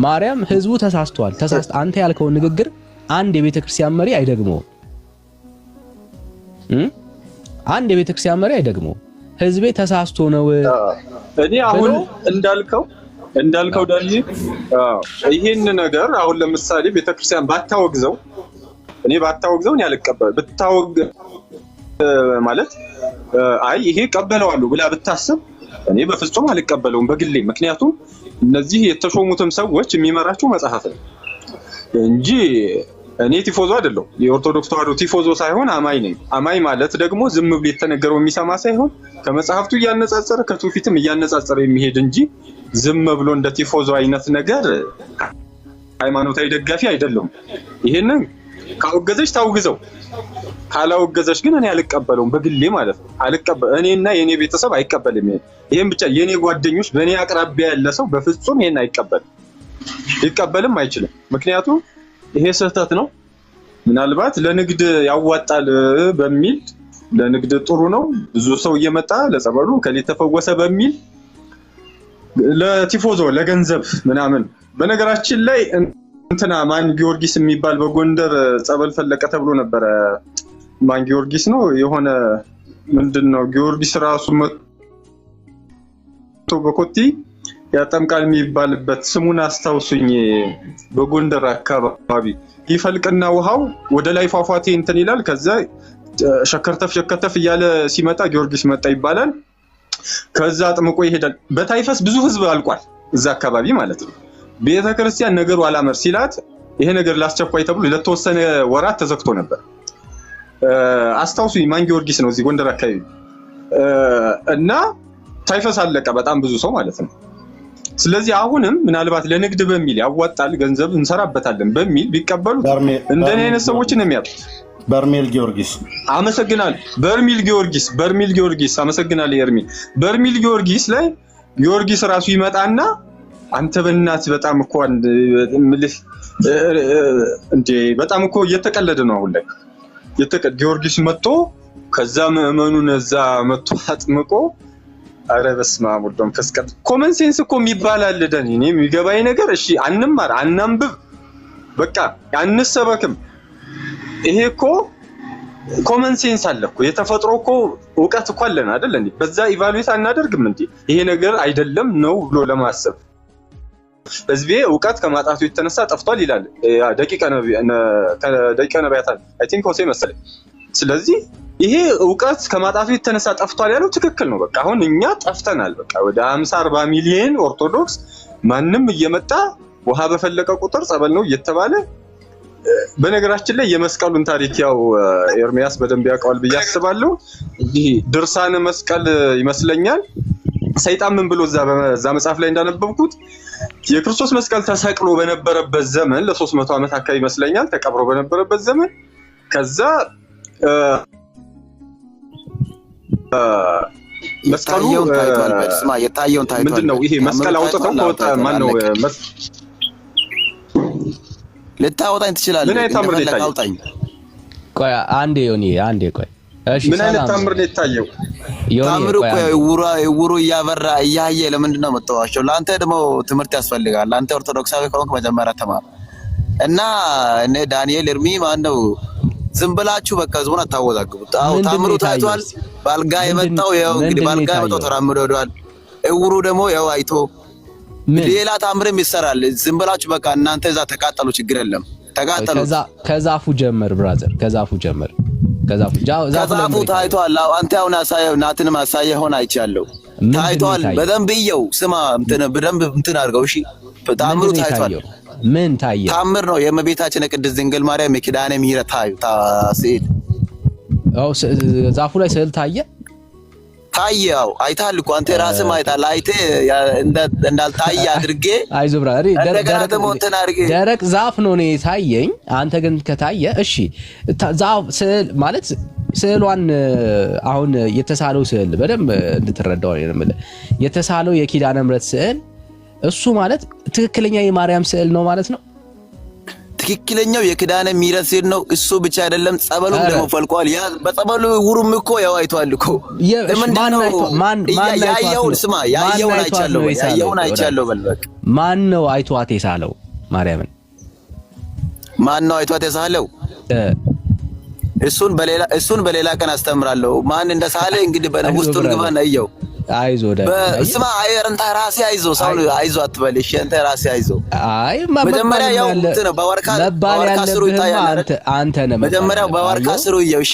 ማርያም ህዝቡ ተሳስቷል። አንተ ያልከው ንግግር አንድ የቤተክርስቲያን መሪ አይደግመውም። አንድ የቤተክርስቲያን መሪ አይደግመውም። ህዝቤ ተሳስቶ ነው። እኔ አሁን እንዳልከው ዳኒ ይሄን ነገር አሁን ለምሳሌ ቤተክርስቲያን ባታወግዘው እኔ ያልቀበል ብታወግ ማለት አይ ይሄ ቀበለዋለሁ ብላ ብታስብ እኔ በፍጹም አልቀበለውም በግሌ። ምክንያቱም እነዚህ የተሾሙትም ሰዎች የሚመራቸው መጽሐፍ ነው እንጂ እኔ ቲፎዞ አይደለም። የኦርቶዶክስ ተዋህዶ ቲፎዞ ሳይሆን አማኝ ነኝ። አማኝ ማለት ደግሞ ዝም ብሎ የተነገረው የሚሰማ ሳይሆን ከመጽሐፍቱ እያነጻጸረ ከትውፊትም እያነጻጸረ የሚሄድ እንጂ ዝም ብሎ እንደ ቲፎዞ አይነት ነገር ሃይማኖታዊ ደጋፊ አይደለም። ይሄንን ካወገዘች ታውግዘው፣ ካላወገዘች ግን እኔ አልቀበለውም በግሌ ማለት ነው። እኔና የኔ ቤተሰብ አይቀበልም። ይሄን ብቻ የኔ ጓደኞች በእኔ አቅራቢያ ያለ ሰው በፍጹም ይሄን አይቀበልም፣ ሊቀበልም አይችልም። ምክንያቱም ይሄ ስህተት ነው። ምናልባት ለንግድ ያዋጣል በሚል ለንግድ ጥሩ ነው ብዙ ሰው እየመጣ ለጸበሉ ከሌ ተፈወሰ በሚል ለቲፎዞ ለገንዘብ ምናምን። በነገራችን ላይ እንትና ማን ጊዮርጊስ የሚባል በጎንደር ጸበል ፈለቀ ተብሎ ነበር። ማን ጊዮርጊስ ነው የሆነ ምንድነው ጊዮርጊስ ራሱ መጥቶ በኮቲ ያጠምቃል የሚባልበት ስሙን አስታውሱኝ። በጎንደር አካባቢ ይፈልቅና ውሃው ወደ ላይ ፏፏቴ እንትን ይላል። ከዛ ሸከርተፍ እያለ ሲመጣ ጊዮርጊስ መጣ ይባላል። ከዛ አጥምቆ ይሄዳል። በታይፈስ ብዙ ህዝብ አልቋል እዛ አካባቢ ማለት ነው። ቤተክርስቲያን ነገሩ አላመር ሲላት ይሄ ነገር ላስቸኳይ ተብሎ ለተወሰነ ወራት ተዘግቶ ነበር። አስታውሱኝ ማን ጊዮርጊስ ነው እዚህ ጎንደር አካባቢ እና ታይፈስ አለቀ በጣም ብዙ ሰው ማለት ነው። ስለዚህ አሁንም ምናልባት ለንግድ በሚል ያዋጣል ገንዘብ እንሰራበታለን በሚል ቢቀበሉት እንደኔ አይነት ሰዎችን ነው የሚያጡት። በርሜል ጊዮርጊስ አመሰግናለሁ። በርሜል ጊዮርጊስ አመሰግናለሁ። ኤርሚ በርሜል ጊዮርጊስ ላይ ጊዮርጊስ ራሱ ይመጣና አንተ በእናትህ በጣም እኮ ምልህ እንዴ በጣም እኮ እየተቀለደ ነው አሁን ላይ ጊዮርጊስ መጥቶ ከዛ ምዕመኑን እዛ መጥቶ አጥምቆ አረ በስመ አብ ወልድ ወመንፈስ ቅዱስ ኮመን ሴንስ እኮ የሚባል አለ። ደን እኔ የሚገባኝ ነገር እሺ አንማር አናንብብ በቃ አንሰበክም። ይሄ እኮ ኮመን ሴንስ አለ እኮ የተፈጥሮ እኮ ዕውቀት እኮ አለን አይደል እንዴ? በዛ ኢቫሉዌት አናደርግም እንዴ? ይሄ ነገር አይደለም ነው ብሎ ለማሰብ ህዝቤ ዕውቀት ከማጣቱ የተነሳ ጠፍቷል ይላል ደቂቀ ነቢያት አይ ቲንክ ሆሴ መሰለኝ። ስለዚህ ይሄ ዕውቀት ከማጣቱ የተነሳ ጠፍቷል ያለው ትክክል ነው። በቃ አሁን እኛ ጠፍተናል። በቃ ወደ 50-40 ሚሊዮን ኦርቶዶክስ ማንም እየመጣ ውሃ በፈለቀ ቁጥር ጸበል ነው እየተባለ በነገራችን ላይ የመስቀሉን ታሪክ ያው ኤርሚያስ በደንብ ያውቀዋል ብዬ አስባለሁ። ይሄ ድርሳነ መስቀል ይመስለኛል ሰይጣን ምን ብሎ እዛ መጽሐፍ ላይ እንዳነበብኩት የክርስቶስ መስቀል ተሰቅሎ በነበረበት ዘመን ለ300 ዓመት አካባቢ ይመስለኛል ተቀብሮ በነበረበት ዘመን ከዛ መስቀሉ የታየውን ታይቷል። ምንድነው ይሄ መስቀል አውጥተው ከወጣ ማን ነው ልታወጣኝ ትችላለህ? ምን አይነት ታምር ነው የታየው? ቆይ አንዴ ዮኒ አንዴ ቆይ እሺ ምን አይነት ታምር ነው የታየው? ታምር እኮ እውሩ እያበራ እያየ ለምንድን ነው የምትዋቸው? ለአንተ ደግሞ ትምህርት ያስፈልጋል። አንተ ኦርቶዶክሳዊ ከሆንክ መጀመሪያ ተማር እና እኔ ዳንኤል ኤርሚ ማነው ዝም ብላችሁ በቃ ህዝቡን አታወዛግቡት። አዎ ታምሩ ታይቷል። ባልጋ የመጣው ያው እንግዲህ ባልጋ የመጣው ተራምዶ ሄዷል። እውሩ ደግሞ ያው አይቶ ሌላ ታምርም ይሰራል። ዝም ብላችሁ በቃ እናንተ እዛ ተቃጠሉ፣ ችግር የለም ተቃጠሉ። ከዛፉ ጀመር ብራዘር፣ ከዛፉ ጀመር። ከዛፉ ታይቷል። አንተ አሁን አሳየው ናትንም አሳየው ሆነ አይቻለሁ። ታይቷል። በደንብ ይየው ስማ በደንብ እንትን አድርገው እሺ። ታምሩ ታይቷል። ምን ታየ? ታምር ነው የእመቤታችን የቅድስት ድንግል ማርያም የኪዳነ ምሕረት ስዕል። አው ዛፉ ላይ ስዕል ታየ። ታየው አይታል እኮ አንተ ራስህ አይታል። አይተ እንዳልታየ አድርጌ አይዞህ ብራዘር፣ ደረቅ ዛፍ ነው ነው የታየኝ። አንተ ግን ከታየ እሺ ዛፍ ስዕል ማለት ስዕሏን አሁን የተሳለው ስዕል በደንብ እንድትረዳው ነው የምልህ። የተሳለው የኪዳነ ምሕረት ስዕል እሱ ማለት ትክክለኛ የማርያም ስዕል ነው ማለት ነው። ትክክለኛው የኪዳነ ምሕረት ስዕል ነው። እሱ ብቻ አይደለም ጸበሉም ደግሞ ፈልቋል። ያ በጸበሉ ውሩም እኮ ያው አይቷል እኮ ማን ያየውን ስማ ያየውን አይቻለሁ በልበቅ። ማን ነው አይቷት የሳለው ማርያምን? ማን ነው አይቷት የሳለው? እሱን በሌላ ቀን አስተምራለሁ። ማን እንደሳለ እንግዲህ በውስጡን ግባ ነው። አይዞ ስማ አንተ ራስህ አይዞ ሰው አይዞ አትበል እሺ። አንተ ራስህ አይዞ። አይ መጀመሪያ ያው እንትን በወርካ ስሩ ይታያል። አንተ ነህ መጀመሪያ በወርካ ስሩ ይየው እሺ።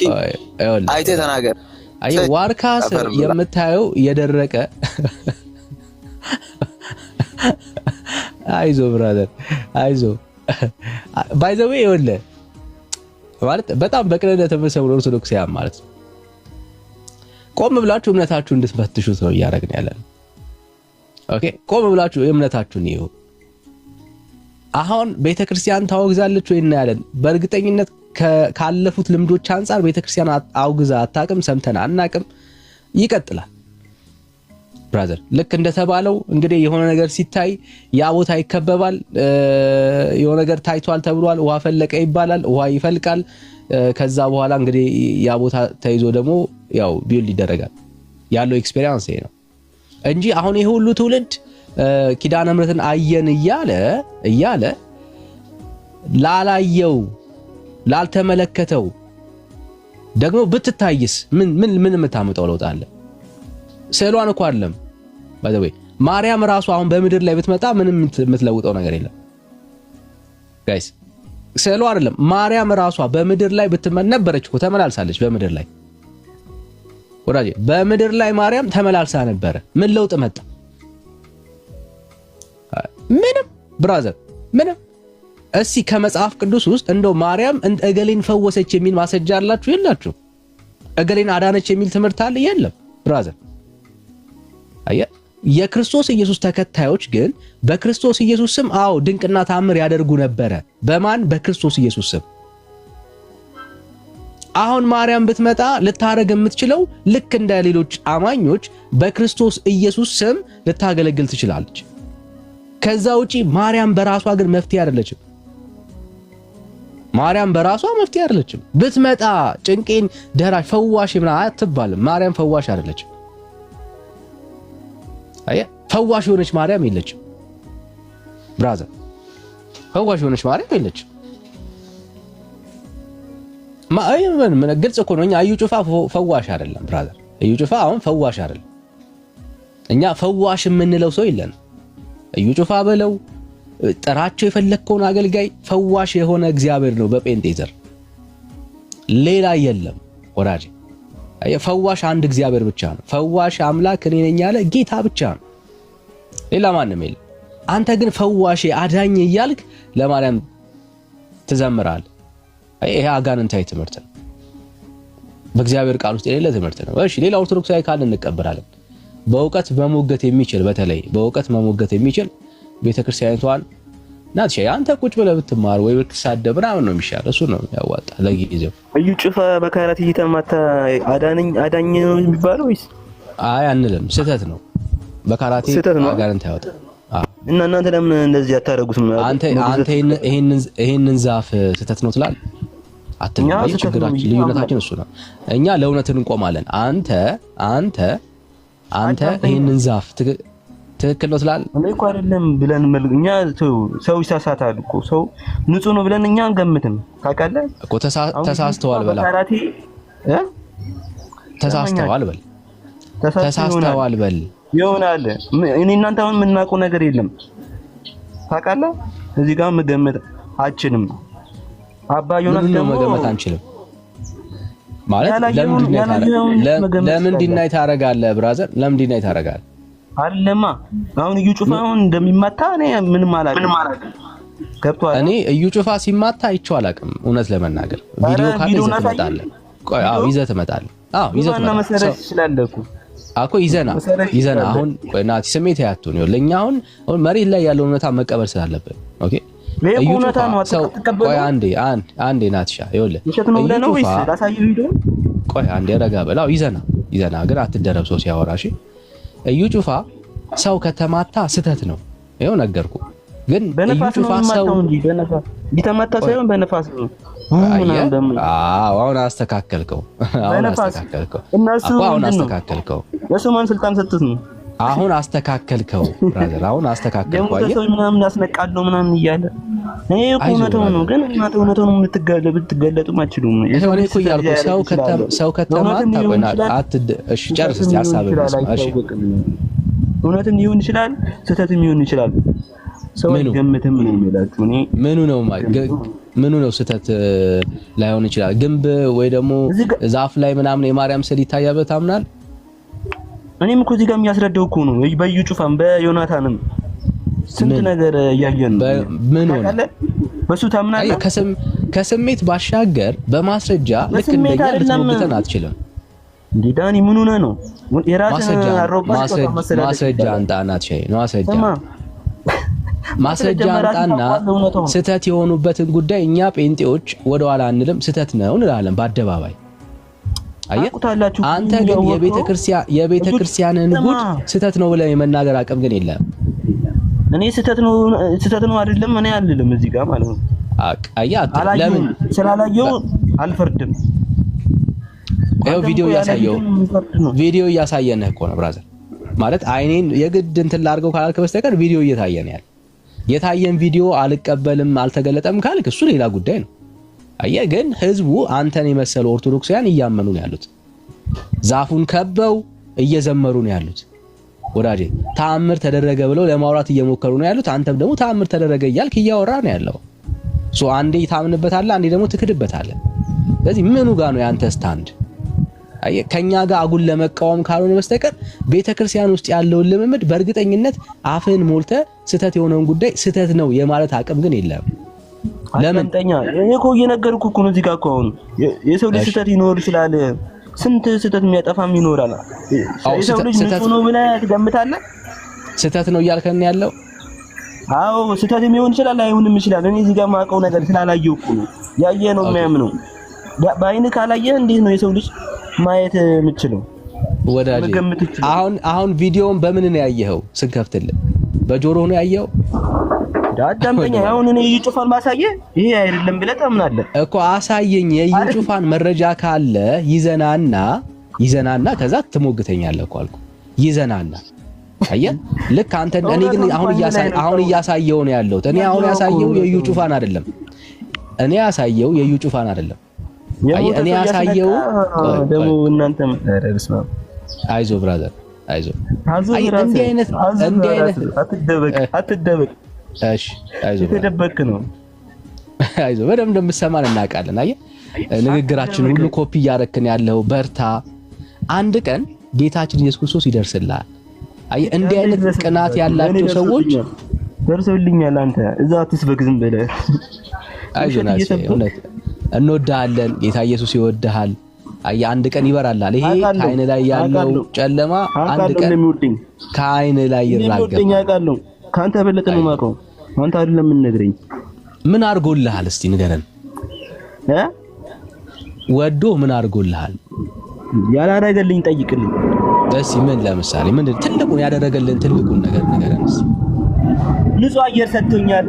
አይተ ተናገር። አይ ዋርካ ስር የምታየው የደረቀ አይዞ ብራዘር አይዞ ባይ ዘ ዌይ ይኸውልህ ማለት በጣም በቅንነት ተመሰሉ ኦርቶዶክሳውያን ማለት ነው። ቆም ብላችሁ እምነታችሁ እንድትፈትሹት ነው እያደረግን ያለን። ኦኬ ቆም ብላችሁ እምነታችሁን ይዩ። አሁን ቤተክርስቲያን ታወግዛለች ወይ እናያለን። በእርግጠኝነት ካለፉት ልምዶች አንፃር ቤተክርስቲያን አውግዛ አታውቅም፣ ሰምተን አናውቅም። ይቀጥላል ብራዘር። ልክ እንደተባለው እንግዲህ የሆነ ነገር ሲታይ ያ ቦታ ይከበባል። የሆነ ነገር ታይቷል ተብሏል፣ ውሃ ፈለቀ ይባላል፣ ውሃ ይፈልቃል። ከዛ በኋላ እንግዲህ ያ ቦታ ተይዞ ደግሞ ያው ቢልድ ይደረጋል። ያለው ኤክስፒሪየንስ ይሄ ነው እንጂ አሁን ይሄ ሁሉ ትውልድ ኪዳነ ምሕረትን አየን እያለ ላላየው ላልተመለከተው ደግሞ ብትታይስ ምን የምታመጣው ለውጥ አለ? ስዕሏን እኮ አይደለም ባይ ዘ ዌይ ማርያም ራሱ አሁን በምድር ላይ ብትመጣ ምንም የምትለውጠው ነገር የለም ጋይስ። ስዕሉ አይደለም ማርያም ራሷ በምድር ላይ ነበረች እኮ ተመላልሳለች በምድር ላይ ወዳጄ፣ በምድር ላይ ማርያም ተመላልሳ ነበረ። ምን ለውጥ መጣ? ምንም ብራዘር፣ ምንም። እስኪ ከመጽሐፍ ቅዱስ ውስጥ እንደው ማርያም እገሌን ፈወሰች የሚል ማስረጃ አላችሁ? የላችሁ። እገሌን አዳነች የሚል ትምህርት አለ? የለም ብራዘር። አየህ፣ የክርስቶስ ኢየሱስ ተከታዮች ግን በክርስቶስ ኢየሱስ ስም አዎ ድንቅና ታምር ያደርጉ ነበረ። በማን? በክርስቶስ ኢየሱስ ስም። አሁን ማርያም ብትመጣ ልታረግ የምትችለው ልክ እንደ ሌሎች አማኞች በክርስቶስ ኢየሱስ ስም ልታገለግል ትችላለች። ከዛ ውጪ ማርያም በራሷ ግን መፍትሄ አይደለችም። ማርያም በራሷ መፍትሄ አይደለችም። ብትመጣ ጭንቄን ደራሽ ፈዋሽ ምና አትባልም። ማርያም ፈዋሽ አይደለችም። አየ ፈዋሽ የሆነች ማርያም የለችም ብራዘር፣ ፈዋሽ የሆነች ማርያም የለችም። ምን ግልጽ እኮ ነው። እኛ እዩ ጩፋ ፈዋሽ አይደለም ብራዘር። እዩ ጩፋ አሁን ፈዋሽ አይደለም። እኛ ፈዋሽ የምንለው ሰው የለን። እዩ ጩፋ በለው ጥራቸው የፈለከውን አገልጋይ ፈዋሽ የሆነ እግዚአብሔር ነው በጴንጤ ዘር፣ ሌላ የለም ወዳጄ። ፈዋሽ አንድ እግዚአብሔር ብቻ ነው። ፈዋሽ አምላክ እኔ ነኝ ያለ ጌታ ብቻ ነው፣ ሌላ ማንም የለም። አንተ ግን ፈዋሽ አዳኝ እያልክ ለማርያም ትዘምራለህ። ይሄ አጋንንታዊ ትምህርት ነው፣ በእግዚአብሔር ቃል ውስጥ የሌለ ትምህርት ነው። እሺ ሌላ ኦርቶዶክሳዊ ካል እንቀበላለን። በእውቀት መሞገት የሚችል በተለይ በእውቀት መሞገት የሚችል ቤተክርስቲያኒቷን ናት። አንተ ቁጭ ብለህ ብትማር ወይ ብትሳደብ ምናምን ነው የሚሻል። እሱ ነው ያዋጣ ለጊዜው። እዩ ጩፋ በካራት እየተማታ አዳኝ ነው የሚባለው ወይስ? አይ አንልም፣ ስህተት ነው። በካራቴ አጋንንት ያወጣ። እና እናንተ ለምን እንደዚህ አታረጉትም? አንተ ይሄንን ዛፍ ስህተት ነው ትላለህ አትልም። ችግራችን ልዩነታችን እሱ ነው። እኛ ለእውነት እንቆማለን። አንተ ይሄንን ዛፍ ትክክል ነው ትላለህ። እኔ እኮ አይደለም ብለን እኛ ሰው ይሳሳታል እኮ። ሰው ንጹህ ነው ብለን እኛ አንገምትም። ታውቃለህ እኮ ተሳስተዋል በላ ተሳስተዋል በል ይሆናል። እኔ እናንተ አሁን የምናውቀው ነገር የለም። ታውቃለህ እዚህ ጋር መገመት አችልም። አባ ዮናስ ደግሞ መገመት አንችልም ማለት ለምን ዲናይ ታረጋለህ ብራዘር? ለምን ዲናይ ታረጋለህ? አይደለማ አሁን እዩ ጩፋ አሁን እንደሚማታ እኔ ምንም አላውቅም። ገብቶሃል? እኔ እዩ ጩፋ ሲማታ አይቼው አላውቅም። እውነት ለመናገር ቪዲዮ ካለ ይዘህ ትመጣለህ። ቆይ አዎ ይዘህ ትመጣለህ። አዎ ይዘህ ትመጣለህ እኮ ይዘና አሁን ቆይ ናቲ ስሜት ያያቱን ነው ለኛ አሁን መሬት ላይ ያለው እውነታ መቀበል ስላለብን ኦኬ። እዩ ጩፋ ሰው ቆይ አንዴ ናትሻ ይኸውልህ እዩ ጩፋ ቆይ አንዴ ረጋ በል። አዎ ይዘና ግን አትደረብ ሰው ሲያወራ እሺ። እዩ ጩፋ ሰው ከተማታ ስተት ነው። ይኸው ነገርኩ። ግን እዩ ጩፋ ሰው ቢተማታ ሳይሆን በነፋስ ነው። አሁን አስተካከልከው። አሁን አስተካከልከው። ለሰማን ስልጣን ሰጥተት ነው። አሁን አስተካከልከው ብራዘር። አሁን አስተካከልከው። አየህ ሰው ምናምን ያስነቃለው ምናምን እያለ እኔ እውነታው ነው። ግን እውነታው ነው የምትገለጡ ማችሉም ነው። ይሄ እኮ እያልኩ ሰው ከተማታ ቆይና እሺ ጨርስ እስቲ ሐሳብህ እሺ። እውነትም ሊሆን ይችላል፣ ስህተትም ሊሆን ይችላል። ሰው አይገምትም ነው የሚላችሁ። እኔ ምኑ ነው ስህተት ላይሆን ይችላል? ግንብ ወይ ደግሞ ዛፍ ላይ ምናምን የማርያም ስዕል ይታያል ታምናል? እኔም እኮ እዚህ ጋር የሚያስረዳው እኮ ነው። በዩ ጩፋም በዮናታንም ስንት ነገር እያየን ነው። ምን ሆነ በሱ ታምናለህ? ከስሜት ባሻገር በማስረጃ ልክ እንደኛ ልትሞግተን አትችልም። እንዴ ዳኒ ምን ሆነ ነው? የራስን ማስረጃ አንጣና ትሸይ ነው ማስረጃ አንጣና ስህተት የሆኑበትን ጉዳይ እኛ ጴንጤዎች ወደኋላ አንልም። ስህተት ነው እንላለን በአደባባይ። አየህ አንተ ግን የቤተክርስቲያንን ጉድ ስህተት ነው ብለህ የመናገር አቅም ግን የለም። እኔ ስህተት ነው አይደለም እኔ አልልም እዚህ ጋር ማለት ነው። አያት ለምን ስላላየው አልፈርድም። ይሄው ቪዲዮ እያሳየንህ እኮ ነው ብራዘር። ማለት አይኔን የግድ እንትን ላድርገው ካላልክ በስተቀር ቪዲዮ እየታየን ያለ የታየን ቪዲዮ አልቀበልም አልተገለጠም ካልክ እሱ ሌላ ጉዳይ ነው። አየህ ግን ህዝቡ አንተን የመሰሉ ኦርቶዶክሳውያን እያመኑ ነው ያሉት። ዛፉን ከበው እየዘመሩ ነው ያሉት። ወዳጄ ተአምር ተደረገ ብለው ለማውራት እየሞከሩ ነው ያሉት። አንተም ደግሞ ተአምር ተደረገ እያልክ እያወራ ነው ያለው። አንዴ ታምንበታለህ፣ አንዴ ደግሞ ትክድበታለህ። ስለዚህ ምኑ ጋር ነው ያንተ ስታንድ? ከኛ ጋር አጉል ለመቃወም ካልሆነ በስተቀር ቤተክርስቲያን ውስጥ ያለውን ልምምድ በእርግጠኝነት አፍህን ሞልተ ስተት የሆነውን ጉዳይ ስተት ነው የማለት አቅም ግን የለም። ለምን ለምንጠኛ እኔ እኮ እየነገርኩህ እኮ ነው። እዚህ ጋር እኮ አሁን የሰው ልጅ ስተት ይኖር ይችላል። ስንት ስተት የሚያጠፋም ይኖራል። የሰው ልጅ ንጹህ ነው ብለህ ትገምታለህ? ስተት ነው እያልከን ያለው? አዎ ስተት የሚሆን ይችላል፣ አይሆንም ይችላል። እኔ እዚህ ጋር የማውቀው ነገር ስላላየሁ እኮ ነው። ያየህ ነው የሚያምነው። በአይንህ ካላየህ እንዴት ነው የሰው ልጅ ማየት የምችለው? ወዳጄ አሁን ቪዲዮውን በምን ነው ያየኸው? ስንከፍትልህ በጆሮ ነው ያየኸው? አዳምጠኛ። አሁን እኔ የዩ ጩፋን ማሳየህ ይሄ አይደለም ብለህ ታምናለህ እኮ። አሳየኝ። የዩ ጩፋን መረጃ ካለ ይዘናና ከዛ ትሞግተኛለህ እኮ አልኩ። ይዘናና አየህ። ልክ አንተ እኔ ግን አሁን እያሳየው ነው ያለሁት። እኔ አሁን ያሳየው የዩ ጩፋን አይደለም። እኔ ያሳየው ደግሞ እናንተ አይዞ ብራዘር አይዞ። እንዲህ አይነት አትደበቅ። እሺ አይዞ ተደበክ ነው። አይዞ በደምብ እንደምትሰማን እናውቃለን። አየህ ንግግራችን ሁሉ ኮፒ እያረክን ያለው በርታ። አንድ ቀን ጌታችን ኢየሱስ ክርስቶስ ይደርስልሃል። አየህ እንዲህ አይነት ቅናት ያላቸው ሰዎች ደርሰውልኛል። አንተ እዛ አትስበክ ዝም ብለህ። አይዞ ናሲ እውነት እንወድሃለን። ጌታ ኢየሱስ ይወድሃል። አየህ አንድ ቀን ይበራልሃል። ይሄ ከዓይን ላይ ያለው ጨለማ አንድ ቀን ከዓይን ላይ ይራገፋል። ካንተ በለጠ ነው የማውቀው። አንተ አይደለም የምንነግረኝ። ምን አድርጎልሃል እስቲ ንገረን። ወዶ ምን አድርጎልሃል? ያላደረገልኝ ጠይቅልኝ እስቲ። ምን ለምሳሌ ምን ትልቁን ያደረገልን ትልቁን ነገር ንገረን እስቲ። ንጹህ አየር ሰጥቶኛል።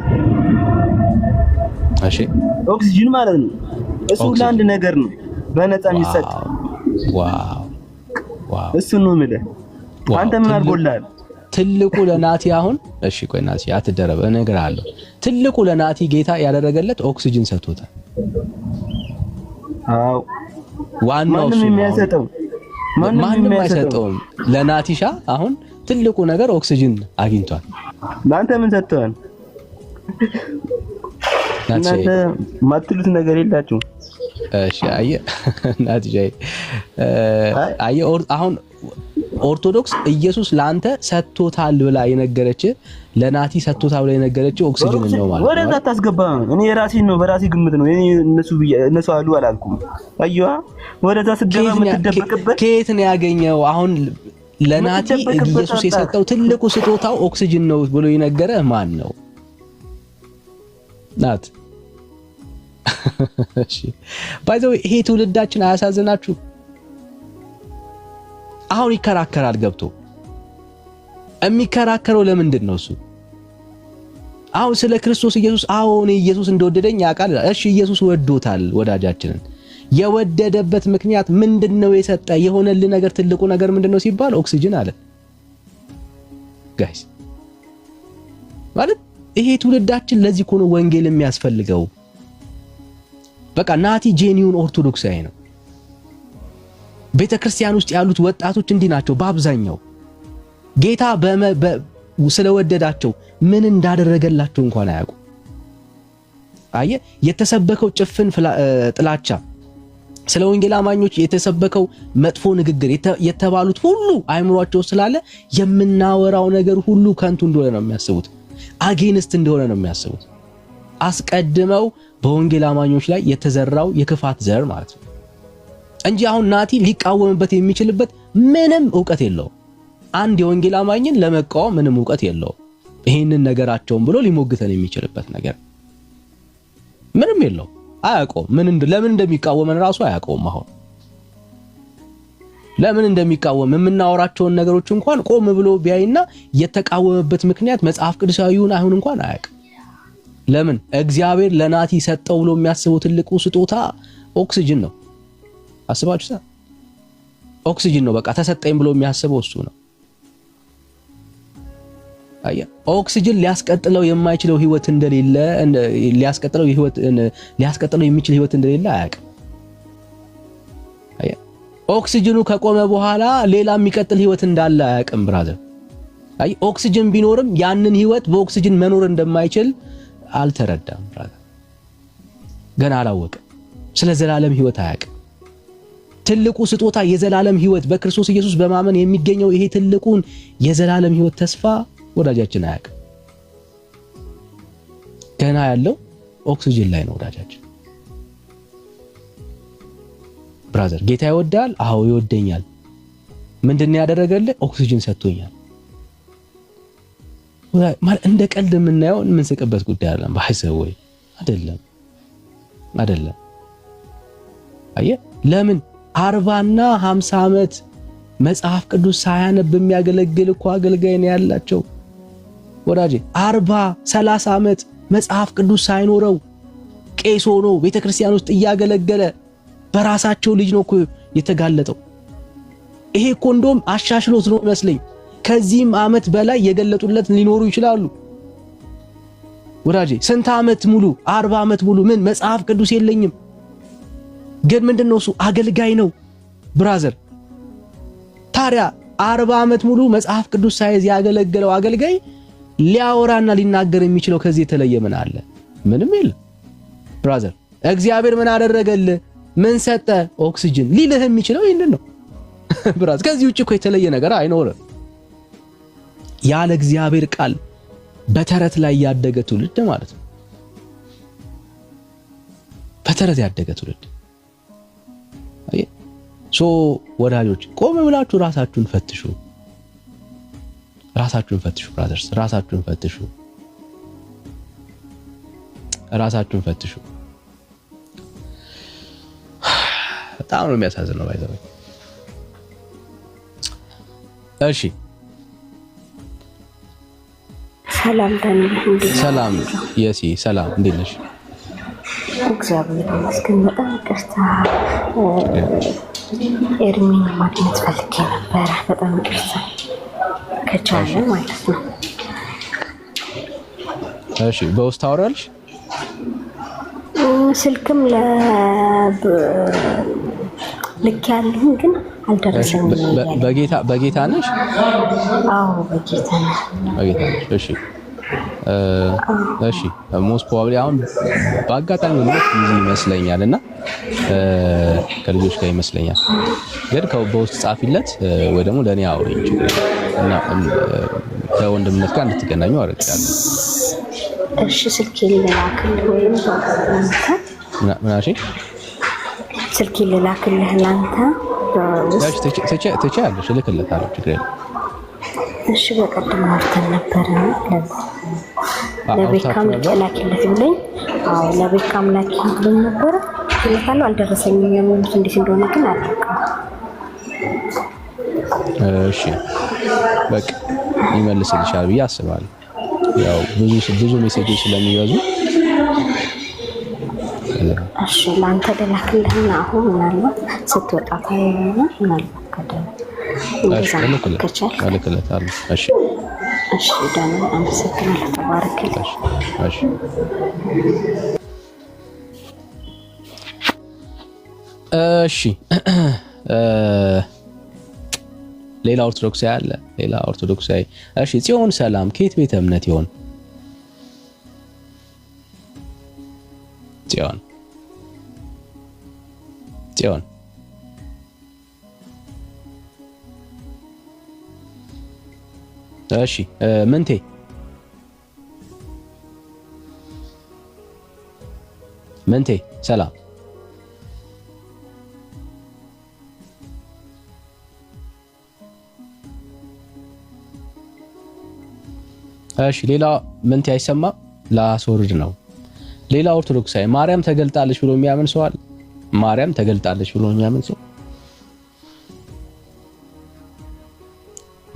እሺ ኦክሲጅን ማለት ነው። እሱ ለአንድ ነገር ነው በነፃ የሚሰጥ። ዋው እሱ ነው የምልህ። አንተ ምን አድርጎልሃል? ትልቁ ለናቲ አሁን እሺ ቆይ ናቲ አትደረበ እነግርሃለሁ። ትልቁ ለናቲ ጌታ ያደረገለት ኦክሲጅን ሰጥቶታል። አዎ ዋናው እሱ ማንም አይሰጠውም። ለናቲሻ አሁን ትልቁ ነገር ኦክሲጅን አግኝቷል። ለአንተ ምን ሰጥቷል? እናንተ ማትሉት ነገር የላችሁም። እሺ አየህ ናቲሻ አየህ አሁን ኦርቶዶክስ ኢየሱስ ላንተ ሰጥቶታል ብላ የነገረች ለናቲ ሰጥቶታል ብላ የነገረች ኦክሲጅን ነው ማለት ነው። ወደዛ ታስገባ። እኔ የራሴን ነው በራሴ ግምት ነው። እኔ እነሱ አሉ አላልኩም። አየዋ ወደዛ ስገባ የምትደበቅበት ከየት ነው ያገኘው? አሁን ለናቲ ኢየሱስ የሰጠው ትልቁ ስጦታው ኦክሲጅን ነው ብሎ የነገረ ማን ነው? ናት። እሺ ባይዘው ይሄ ትውልዳችን አያሳዝናችሁ? አሁን ይከራከራል ገብቶ። የሚከራከረው ለምንድን ነው? እሱ አሁን ስለ ክርስቶስ ኢየሱስ እኔ ኢየሱስ እንደወደደኝ ያውቃል። እሺ ኢየሱስ ወዶታል ወዳጃችንን። የወደደበት ምክንያት ምንድነው? የሰጠ የሆነልህ ነገር ትልቁ ነገር ምንድነው ሲባል ኦክሲጅን አለ። ጋይስ ማለት ይሄ ትውልዳችን ለዚህ እኮ ነው ወንጌል የሚያስፈልገው። በቃ ናቲ ጄኒውን ኦርቶዶክሳዊ ነው። ቤተክርስቲያን ውስጥ ያሉት ወጣቶች እንዲህ ናቸው በአብዛኛው። ጌታ ስለወደዳቸው ምን እንዳደረገላቸው እንኳን አያውቁ። አየህ የተሰበከው ጭፍን ጥላቻ፣ ስለ ወንጌል አማኞች የተሰበከው መጥፎ ንግግር የተባሉት ሁሉ አይምሯቸው ስላለ የምናወራው ነገር ሁሉ ከንቱ እንደሆነ ነው የሚያስቡት። አጌንስት እንደሆነ ነው የሚያስቡት። አስቀድመው በወንጌል አማኞች ላይ የተዘራው የክፋት ዘር ማለት ነው እንጂ አሁን ናቲ ሊቃወምበት የሚችልበት ምንም ዕውቀት የለውም። አንድ የወንጌል አማኝን ለመቃወም ምንም ዕውቀት የለውም። ይሄንን ነገራቸውን ብሎ ሊሞግተን የሚችልበት ነገር ምንም የለውም። አያውቀውም። ለምን እንደሚቃወመን ራሱ አያውቀውም። አሁን ለምን እንደሚቃወም የምናወራቸውን ነገሮች እንኳን ቆም ብሎ ቢያይና የተቃወመበት ምክንያት መጽሐፍ ቅዱሳዊውን አይሁን እንኳን አያውቅም። ለምን? እግዚአብሔር ለናቲ ሰጠው ብሎ የሚያስበው ትልቁ ስጦታ ኦክሲጅን ነው። አስባችሁታ? ኦክሲጅን ነው በቃ ተሰጠኝ ብሎ የሚያስበው እሱ ነው። አያ ኦክሲጅን ሊያስቀጥለው የማይችለው ህይወት እንደሌለ ሊያስቀጥለው የሚችል ህይወት እንደሌለ አያውቅም። አያ ኦክሲጅኑ ከቆመ በኋላ ሌላ የሚቀጥል ህይወት እንዳለ አያውቅም ብራዘር። አይ ኦክሲጅን ቢኖርም ያንን ህይወት በኦክሲጅን መኖር እንደማይችል አልተረዳም። ገና አላወቀም። ስለ ዘላለም ህይወት አያውቅም። ትልቁ ስጦታ የዘላለም ህይወት በክርስቶስ ኢየሱስ በማመን የሚገኘው ይሄ ትልቁን የዘላለም ህይወት ተስፋ ወዳጃችን አያውቅም። ገና ያለው ኦክሲጅን ላይ ነው ወዳጃችን። ብራዘር ጌታ ይወዳል? አዎ ይወደኛል። ምንድነው ያደረገልህ? ኦክሲጅን ሰጥቶኛል። ማለት እንደ ቀልድ የምናየው የምንስቅበት ጉዳይ አይደለም። ባይሰው ወይ አይደለም። አየ ለምን 40 እና 50 ዓመት መጽሐፍ ቅዱስ ሳያነብ የሚያገለግል እኮ አገልጋይ ነው ያላቸው ወዳጄ። 40 30 ዓመት መጽሐፍ ቅዱስ ሳይኖረው ቄስ ሆኖ ቤተክርስቲያን ውስጥ እያገለገለ በራሳቸው ልጅ ነው እኮ የተጋለጠው። ይሄ እኮ እንደውም አሻሽሎት ነው መስለኝ። ከዚህም ዓመት በላይ የገለጡለት ሊኖሩ ይችላሉ ወዳጄ። ስንት ዓመት ሙሉ 40 ዓመት ሙሉ ምን መጽሐፍ ቅዱስ የለኝም። ግን ምንድነው እሱ አገልጋይ ነው ብራዘር። ታዲያ 40 ዓመት ሙሉ መጽሐፍ ቅዱስ ሳይዝ ያገለገለው አገልጋይ ሊያወራና ሊናገር የሚችለው ከዚህ የተለየ ምን አለ? ምንም የለም ብራዘር። እግዚአብሔር ምን አደረገልህ? ምን ሰጠ? ኦክሲጅን ሊልህ የሚችለው ይሄንን ነው ብራዘር። ከዚህ ውጪ እኮ የተለየ ነገር አይኖርም። ያለ እግዚአብሔር ቃል በተረት ላይ ያደገ ትውልድ ማለት ነው። በተረት ያደገ ትውልድ። ሶ ወዳጆች ቆም ብላችሁ ራሳችሁን ፈትሹ። ብራዘርስ ራሳችሁን ፈትሹ። በጣም ነው የሚያሳዝነው ባይዘው። እሺ ሰላም ሰላም የሲ ሰላም፣ እንዴት ነሽ? እግዚአብሔር ይመስገን። በጣም ይቅርታ ኤርሚን ማግኘት ፈልጌ ነበረ። በጣም ይቅርታ ከቻለ ማለት ነው። እሺ በውስጥ ታወራለሽ? ስልክም ልክ ያለሁን ግን አልደረሰኝም። በጌታ ነሽ? አዎ በጌታ ነሽ። እሺ እሺ ሞስት ፕሮባብሊ አሁን በአጋጣሚ ነው ቢዚ ይመስለኛል እና ከልጆች ጋር ይመስለኛል። ግን በውስጥ ጻፊለት ወይ ደግሞ ለኔ አውሪኝ እና ከወንድምነት ጋር እንድትገናኙ አደርጋለሁ። እሺ ስልኬን ልላክልህ ወይም ምናሽ ስልኬን ልላክልህ ላንተ ትችያለሽ፣ እልክለታለሁ፣ ችግር የለም። እሺ በቀደም አውርተን ነበር ነው ለቤካም ላኪለት ብለኝ። አዎ ለቤካም ላኪለት ብለኝ ነበር። ይልካሉ አልደረሰኝም። የሚሉት እንዴት እንደሆነ ግን አላውቅም። እሺ በቃ ይመልስልሻል ብዬ አስባለሁ። ያው ብዙ ሜሴጆች ስለሚበዙ እሺ ላንተ ልላክልህና አሁን ምናልባት ስትወጣ ታየውና ምናልባት ከደለ እልክለታለሁ። እሺ እሺ ዳን አመሰግናለሁ። ተባረክልኝ። እሺ እሺ ሌላ ኦርቶዶክሳዊ አለ? ሌላ ኦርቶዶክሳዊ። እሺ ጽዮን ሰላም፣ ከየት ቤተ እምነት ይሆን? ጽዮን እሺ ምንቴ ሰላም። እሺ ሌላ ምንቴ አይሰማም? ላስወርድ ነው። ሌላ ኦርቶዶክሳዊ ማርያም ተገልጣለች ብሎ የሚያምን ሰው አለ? ማርያም ተገልጣለች ብሎ የሚያምን ሰው?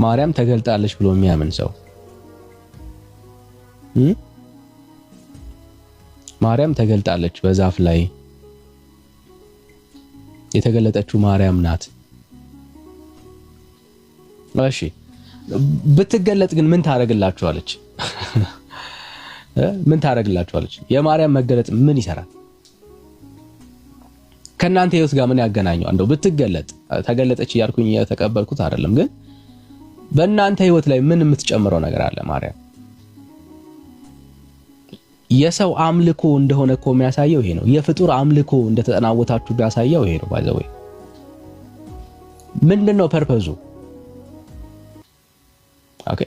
ማርያም ተገልጣለች ብሎ የሚያምን ሰው? ማርያም ተገልጣለች፣ በዛፍ ላይ የተገለጠችው ማርያም ናት። እሺ ብትገለጥ ግን ምን ታረግላችኋለች? ምን ታረግላችኋለች? የማርያም መገለጥ ምን ይሰራል? ከናንተ ህይወት ጋር ምን ያገናኘው? እንደው ብትገለጥ ተገለጠች እያልኩኝ የተቀበልኩት አይደለም፣ ግን በእናንተ ህይወት ላይ ምን የምትጨምረው ነገር አለ ማርያም? የሰው አምልኮ እንደሆነ እኮ የሚያሳየው ይሄ ነው። የፍጡር አምልኮ እንደተጠናወታችሁ የሚያሳየው ይሄ ነው። ባይ ዘ ወይ ምንድነው ፐርፐዙ? ኦኬ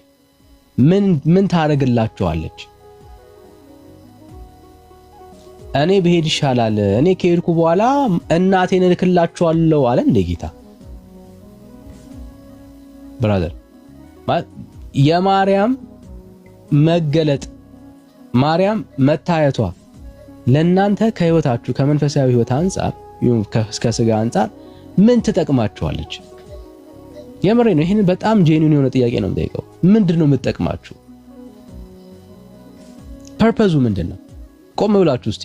ምን ታረግላችኋለች? እኔ ብሄድ ይሻላል፣ እኔ ከሄድኩ በኋላ እናቴን እልክላችኋለሁ አለ እንደ ጌታ። ብራዘር የማርያም መገለጥ ማርያም መታየቷ ለእናንተ ከህይወታችሁ ከመንፈሳዊ ህይወት አንፃር እስከ ስጋ አንፃር ምን ትጠቅማችኋለች? የምሬ ነው። ይሄን በጣም ጄኒን የሆነ ጥያቄ ነው የምጠይቀው። ምንድነው የምትጠቅማችሁ? ፐርፐዙ ምንድነው? ቆም ብላችሁ እስቲ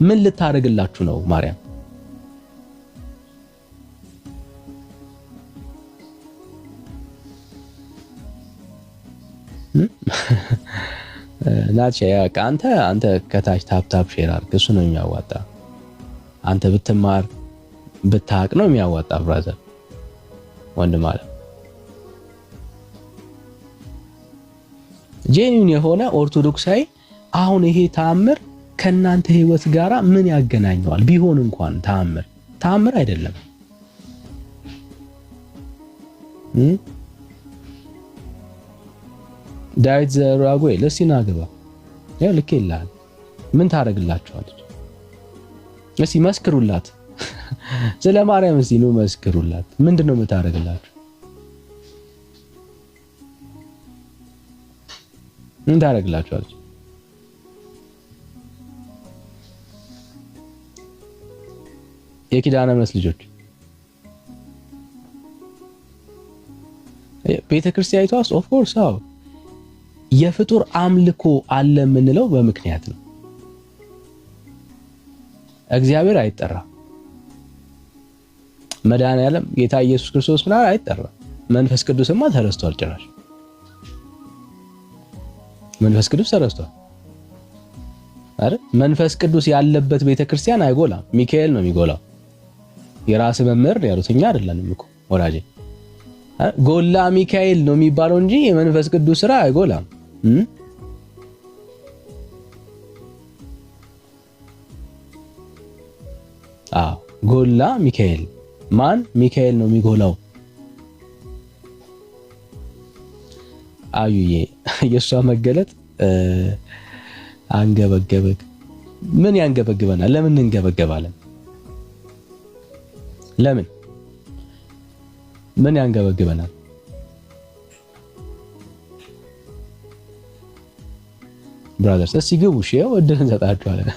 ምን ልታረግላችሁ ነው ማርያም? ናቼ አንተ ከታች ታፕ ሼር አድርግ። እሱ ነው የሚያዋጣ። አንተ ብትማር ብታቅ ነው የሚያዋጣ ብራዘር ወንድም አለ። ጄኒን የሆነ ኦርቶዶክሳዊ አሁን ይሄ ተአምር ከናንተ ህይወት ጋራ ምን ያገናኘዋል? ቢሆን እንኳን ተአምር አይደለም። ዳዊት ዘራጎይ ለሲና ገባ ያው ልክ ይላል። ምን ታረግላችኋለች? እስቲ መስክሩላት። ስለ ማርያም እስቲ ነው መስክሩላት። ምንድነው የምታረግላችሁ? ምን ታረግላችኋለች? የኪዳነ ምሕረት ልጆች ቤተክርስቲያኒቷ ውስጥ ኦፍ ኮርስ አዎ የፍጡር አምልኮ አለ የምንለው በምክንያት ነው። እግዚአብሔር አይጠራም። መድኃኒዓለም ጌታ ኢየሱስ ክርስቶስ ምናምን አይጠራም። መንፈስ ቅዱስማ ተረስቷል። ጭራሽ መንፈስ ቅዱስ ተረስቷል አይደል? መንፈስ ቅዱስ ያለበት ቤተክርስቲያን አይጎላም። ሚካኤል ነው የሚጎላው። የራስ መምህር ያሉት እኛ አይደለንም እኮ ወዳጄ። ጎላ ሚካኤል ነው የሚባለው እንጂ የመንፈስ ቅዱስ ስራ አይጎላም። ጎላ ሚካኤል ማን? ሚካኤል ነው የሚጎላው። አዩዬ የሷ መገለጥ አንገበገበክ። ምን ያንገበግበናል? ለምን እንገበገባለን? ለምን ምን ያንገበግበናል? ብራዘርስ እስቲ ግቡ። ሼው እድል እንሰጣችኋለን።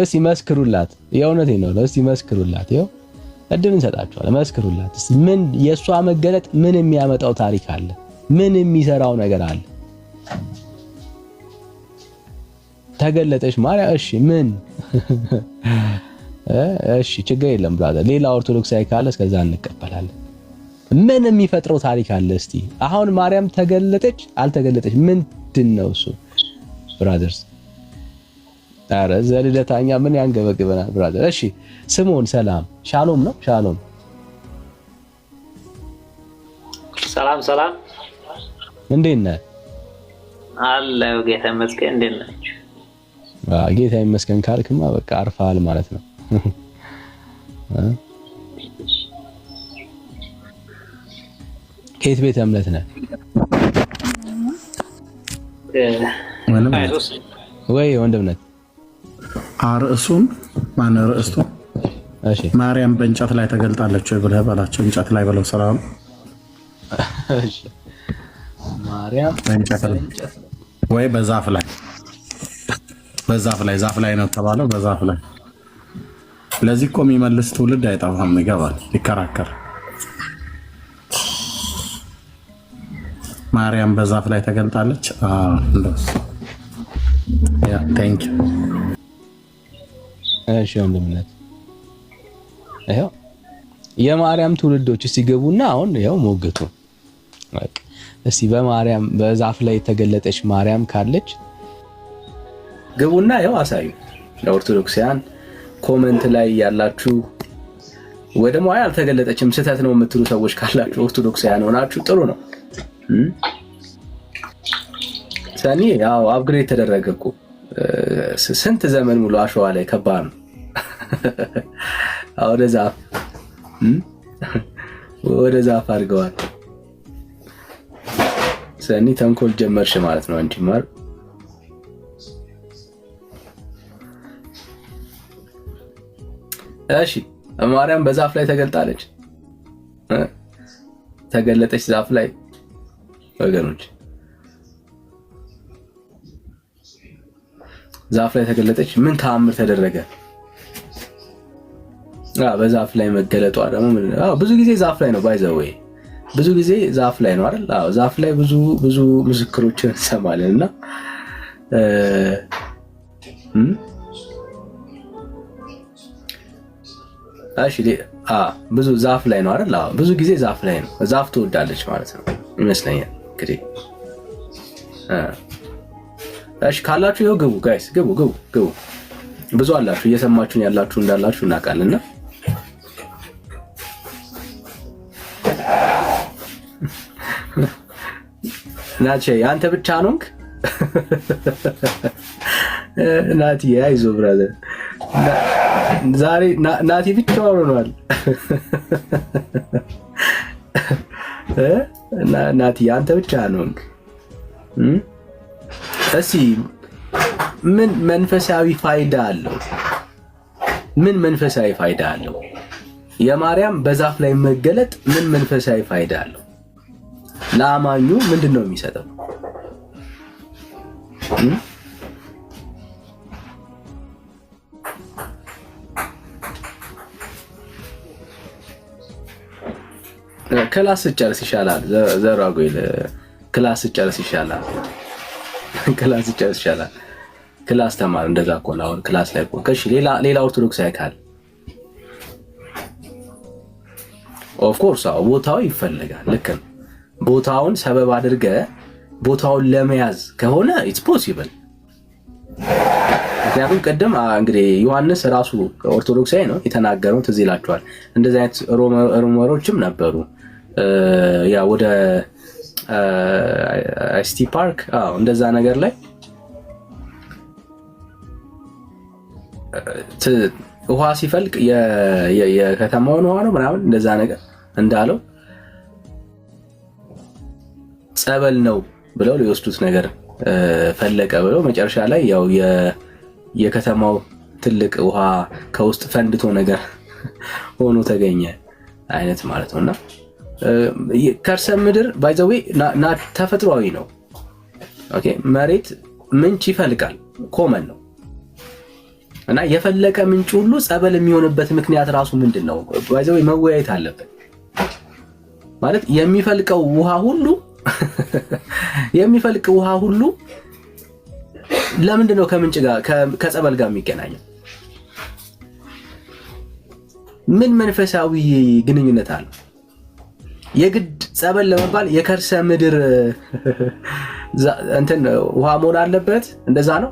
እስቲ መስክሩላት። የእውነቴን ነው። እስቲ መስክሩላት። ይኸው እድል እንሰጣችኋለን። መስክሩላት። እስቲ ምን የሷ መገለጥ ምን የሚያመጣው ታሪክ አለ? ምን የሚሰራው ነገር አለ? ተገለጠች ማርያም። እሺ ምን እሺ ችግር የለም ብራዘር። ሌላ ኦርቶዶክሳዊ ካለ እስከዛ እንቀበላለን። ምን የሚፈጥረው ታሪክ አለ? እስቲ አሁን ማርያም ተገለጠች አልተገለጠች ምንድነው እሱ ብራዘርስ? ኧረ ዘልደታኛ ምን ያንገበግበናል ብራዘር። እሺ ስምዖን ሰላም ሻሎም ነው። ሻሎም ሰላም እንዴት ነህ? አለሁ ጌታ ይመስገን። እንዴት ናችሁ? ጌታ ይመስገን ካልክማ በቃ አርፋል ማለት ነው። ከየት ቤተ እምነት ነህ? ወይ ወንድምነት ርዕሱን ማን ርዕስቱ? እሺ ማርያም በእንጨት ላይ ተገልጣለች ወይ ብለህ በላቸው። እንጨት ላይ ብለው ሰላም። እሺ ማርያም በእንጨት ላይ ወይ በዛፍ ላይ ዛፍ ላይ ነው ተባለው። በዛፍ ላይ ለዚህ እኮ የሚመልስ ትውልድ አይጠፋም። ይገባል፣ ይከራከር። ማርያም በዛፍ ላይ ተገልጣለች። እንደሱ ያ ቴንክ ዩ። እሺ ወንድምነት ይሄው የማርያም ትውልዶች ሲገቡና አሁን ይሄው ሞገቱ በቃ እስቲ በማርያም በዛፍ ላይ የተገለጠች ማርያም ካለች ግቡና ይሄው አሳዩ። ለኦርቶዶክሳውያን ኮሜንት ላይ ያላችሁ ወይ ደግሞ አይ አልተገለጠችም ስህተት ነው የምትሉ ሰዎች ካላችሁ ኦርቶዶክሳውያን ሆናችሁ ጥሩ ነው። ሰኒ ያው አፕግሬድ ተደረገ እኮ ስንት ዘመን ሙሉ አሸዋ ላይ ከባድ ነው። ወደ ዛፍ አድርገዋል። ሰኒ ተንኮል ጀመርሽ ማለት ነው አንቺ ማር። እሺ ማርያም በዛፍ ላይ ተገልጣለች። ተገለጠች ዛፍ ላይ ወገኖች፣ ዛፍ ላይ ተገለጠች። ምን ተአምር ተደረገ? በዛፍ ላይ መገለጧ ደግሞ ብዙ ጊዜ ዛፍ ላይ ነው ባይዘው ብዙ ጊዜ ዛፍ ላይ ነው አይደል? ዛፍ ላይ ብዙ ምስክሮችን እንሰማለን እና እሺ ብዙ ዛፍ ላይ ነው አይደል? ብዙ ጊዜ ዛፍ ላይ ነው። ዛፍ ትወዳለች ማለት ነው ይመስለኛል እንግዲህ። እሺ ካላችሁ ይኸው ግቡ ጋይስ፣ ግቡ። ብዙ አላችሁ እየሰማችሁን ያላችሁ እንዳላችሁ እናውቃለንና ናቼ አንተ ብቻ ነውክ? ናቲ አይዞህ ብራዘር፣ ዛሬ ናቲ ብቻውን ሆኗል። ናቲ አንተ ብቻ ነውክ? እስኪ ምን መንፈሳዊ ፋይዳ አለው? ምን መንፈሳዊ ፋይዳ አለው? የማርያም በዛፍ ላይ መገለጥ ምን መንፈሳዊ ፋይዳ አለው? ለአማኙ ምንድነው የሚሰጠው? ክላስ ጨርስ ይሻላል። ዘራጎይል ክላስ ጨርስ ይሻላል። ክላስ ተማር። እንደዛ እኮ ነው አሁን ክላስ ላይ እኮ። እሺ ሌላ ኦርቶዶክስ ያካል ኦፍ ኮርስ ቦታው ይፈልጋል። ልክ ነው። ቦታውን ሰበብ አድርገ ቦታውን ለመያዝ ከሆነ ኢትስ ፖሲብል። ምክንያቱም ቀደም እንግዲህ ዮሐንስ ራሱ ኦርቶዶክሳዊ ነው የተናገረው፣ ትዝ ይላችኋል። እንደዚህ አይነት ሩመሮችም ነበሩ። ያ ወደ አይስቲ ፓርክ እንደዛ ነገር ላይ ውሃ ሲፈልቅ የከተማውን ውሃ ነው ምናምን እንደዛ ነገር እንዳለው ጸበል ነው ብለው ሊወስዱት ነገር ፈለቀ ብለው መጨረሻ ላይ ያው የከተማው ትልቅ ውሃ ከውስጥ ፈንድቶ ነገር ሆኖ ተገኘ አይነት ማለት ነውና ከርሰ ምድር ባይ ዘ ዌይ ተፈጥሯዊ ነው። ኦኬ መሬት ምንጭ ይፈልቃል፣ ኮመን ነው እና የፈለቀ ምንጭ ሁሉ ጸበል የሚሆንበት ምክንያት ራሱ ምንድነው? ባይ ዘ ዌይ መወያየት አለበት ማለት የሚፈልቀው ውሃ ሁሉ ለምንድን ነው ከምንጭ ጋር ከጸበል ጋር የሚገናኘው? ምን መንፈሳዊ ግንኙነት አለው? የግድ ጸበል ለመባል የከርሰ ምድር እንትን ውሃ መሆን አለበት? እንደዛ ነው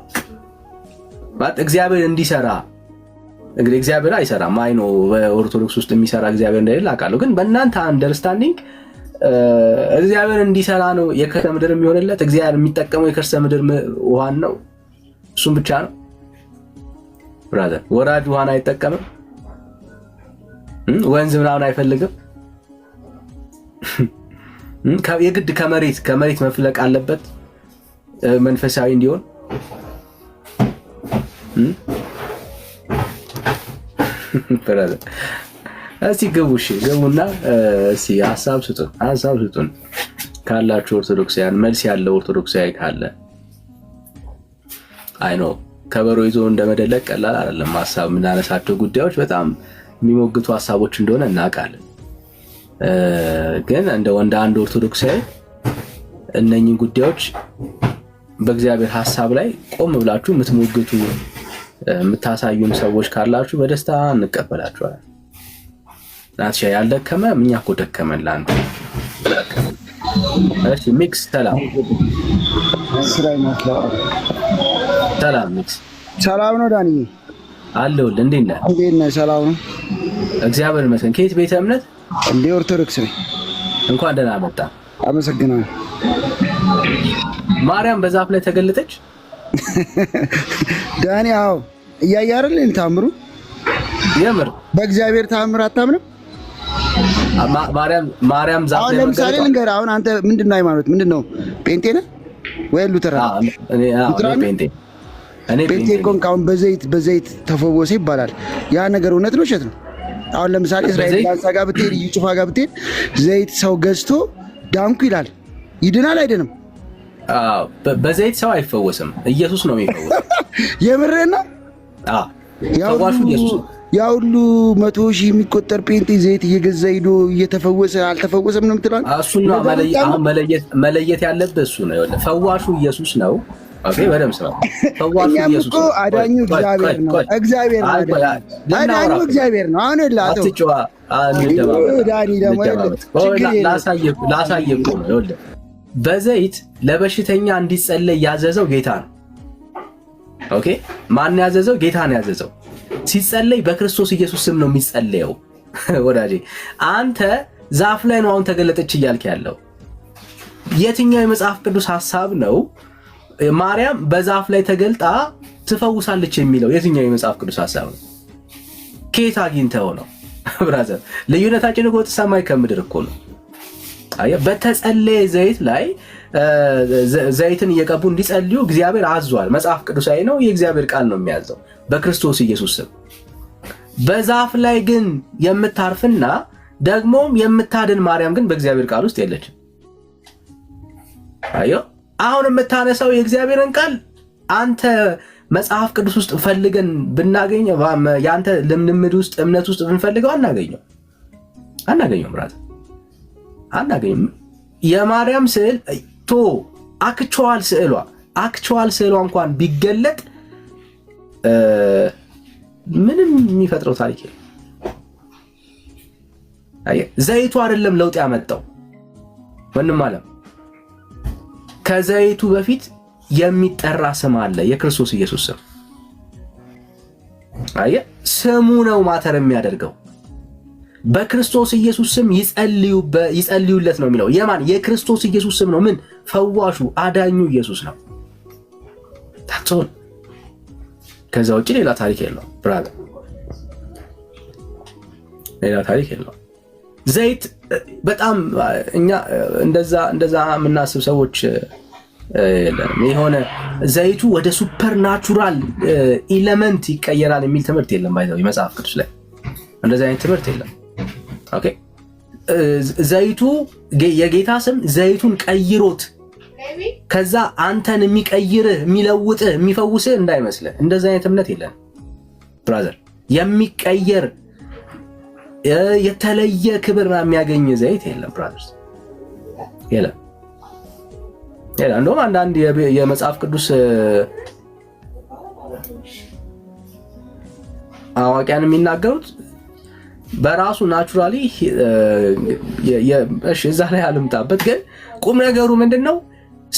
ማለት እግዚአብሔር እንዲሰራ። እንግዲህ እግዚአብሔር አይሰራም። አይ ነው በኦርቶዶክስ ውስጥ የሚሰራ እግዚአብሔር እንደሌለ አውቃለሁ። ግን በእናንተ አንደርስታንዲንግ እግዚአብሔር እንዲሰራ ነው የከርሰ ምድር የሚሆንለት። እግዚአብሔር የሚጠቀመው የከርሰ ምድር ውሃን ነው፣ እሱም ብቻ ነው ብራዘር። ወራጅ ውሃን አይጠቀምም፣ ወንዝ ምናምን አይፈልግም። የግድ ከመሬት መፍለቅ አለበት መንፈሳዊ እንዲሆን። ብራዘር እስቲ ግቡና እስቲ ሐሳብ ስጡን ካላችሁ ኦርቶዶክሳውያን፣ መልስ ያለው ኦርቶዶክሳዊ ካለ። አይ ኖ ከበሮ ይዞ እንደመደለቅ ቀላል አይደለም። ሐሳብ የምናነሳቸው ጉዳዮች በጣም የሚሞግቱ ሐሳቦች እንደሆነ እናውቃለን። ግን እንደ አንድ ኦርቶዶክሳዊ እነኚህ ጉዳዮች በእግዚአብሔር ሐሳብ ላይ ቆም ብላችሁ የምትሞግቱ የምታሳዩን ሰዎች ካላችሁ በደስታ እንቀበላችኋለን። ናትሻ ያልደከመ እኛ እኮ ደከመን ለአንተ። እሺ ሚክስ ሰላም ሚክስ ሰላም ነው ዳንዬ። አለሁልህ። እንዴት ነህ? እንዴት ነህ? ሰላም ነው? እግዚአብሔር ይመስገን። ከየት ቤተ እምነት? እንደ ኦርቶዶክስ ነኝ። እንኳን ደህና መጣ። አመሰግናለሁ። ማርያም በዛፍ ላይ ተገለጠች? ዳኒ አዎ፣ እያየህ አይደል ታምሩ? የምር በእግዚአብሔር ታምር አታምንም? ማርያም ዛፍ ላይ ለምሳሌ ልንገርህ። አሁን አንተ ምንድነው ሃይማኖት? ምንድነው? ጴንጤ ነህ ወይ ሉተራን? እኔ ጴንጤ ኮንክ። አሁን በዘይት ተፈወሰ ይባላል። ያ ነገር እውነት ነው ውሸት ነው? አሁን ለምሳሌ እስራኤል ዳንሳ ጋር ብትሄድ፣ እዩ ጩፋ ጋር ብትሄድ ዘይት ሰው ገዝቶ ዳንኩ ይላል። ይድናል አይደለም? አዎ፣ በዘይት ሰው አይፈወስም። ኢየሱስ ነው የሚፈወሰው። የምሬን ነው? አዎ፣ ፈዋሹ ኢየሱስ ነው። ያ ሁሉ 100,000 የሚቆጠር ጴንጤ ዘይት እየገዛ ሄዶ እየተፈወሰ አልተፈወሰም ነው የምትለው? እሱን ነው መለየት ያለብህ። እሱ ነው ይኸውልህ፣ ፈዋሹ ኢየሱስ ነው። ኦኬ፣ በደምብ ስማ። ፈዋሹ ኢየሱስ ነው። አዳኙ እግዚአብሔር ነው። እግዚአብሔር ነው። አዳኙ እግዚአብሔር ነው። አሁን ላተው አትጫዋ። ዳኒ ደግሞ ላሳየህ ነው። ይኸውልህ፣ በዘይት ለበሽተኛ እንዲጸለይ ያዘዘው ጌታ ነው። ኦኬ፣ ማን ያዘዘው? ጌታ ነው ያዘዘው። ሲጸለይ በክርስቶስ ኢየሱስ ስም ነው የሚጸለየው። ወዳጄ አንተ ዛፍ ላይ ነው አሁን ተገለጠች እያልክ ያለው። የትኛው የመጽሐፍ ቅዱስ ሐሳብ ነው ማርያም በዛፍ ላይ ተገልጣ ትፈውሳለች የሚለው? የትኛው የመጽሐፍ ቅዱስ ሐሳብ ነው? ከየት አግኝተው ነው? ብራዘር ልዩነታችን እኮ ሰማይ ከምድር እኮ ነው። አየህ፣ በተጸለየ ዘይት ላይ ዘይትን እየቀቡ እንዲጸልዩ እግዚአብሔር አዟል። መጽሐፍ ቅዱሳዊ ነው። የእግዚአብሔር ቃል ነው የሚያዘው በክርስቶስ ኢየሱስ ስም። በዛፍ ላይ ግን የምታርፍና ደግሞም የምታድን ማርያም ግን በእግዚአብሔር ቃል ውስጥ የለችም። አየህ፣ አሁን የምታነሳው የእግዚአብሔርን ቃል አንተ መጽሐፍ ቅዱስ ውስጥ ፈልገን ብናገኝ ያንተ ልምምድ ውስጥ እምነት ውስጥ ብንፈልገው አናገኘው ብራዘር፣ አናገኝም። የማርያም ስዕል አክቹዋል ስዕሏ እንኳን ቢገለጥ ምንም የሚፈጥረው ታሪክ የለም። ዘይቱ አይደለም ለውጥ ያመጣው ወንም አለም። ከዘይቱ በፊት የሚጠራ ስም አለ፣ የክርስቶስ ኢየሱስ ስም። አየህ፣ ስሙ ነው ማተር የሚያደርገው። በክርስቶስ ኢየሱስ ስም ይጸልዩለት ነው የሚለው። የማን? የክርስቶስ ኢየሱስ ስም ነው። ምን? ፈዋሹ አዳኙ ኢየሱስ ነው። ታቶን ከዛ ውጭ ሌላ ታሪክ የለው ብራዘር፣ ሌላ ታሪክ የለው። ዘይት በጣም እኛ እንደዛ የምናስብ ሰዎች የለንም። የሆነ ዘይቱ ወደ ሱፐር ናቹራል ኢለመንት ይቀየራል የሚል ትምህርት የለም። ባይዘው መጽሐፍ ቅዱስ ላይ እንደዚህ አይነት ትምህርት የለም። ኦኬ፣ ዘይቱ የጌታ ስም ዘይቱን ቀይሮት ከዛ አንተን የሚቀይርህ የሚለውጥህ የሚፈውስህ እንዳይመስልህ። እንደዚህ አይነት እምነት የለም ብራዘር። የሚቀየር የተለየ ክብር የሚያገኝ ዘይት የለም ብራዘር፣ የለም። እንደውም አንዳንድ የመጽሐፍ ቅዱስ አዋቂያን የሚናገሩት በራሱ ናቹራሊ እዛ ላይ አልምጣበት፣ ግን ቁም ነገሩ ምንድነው?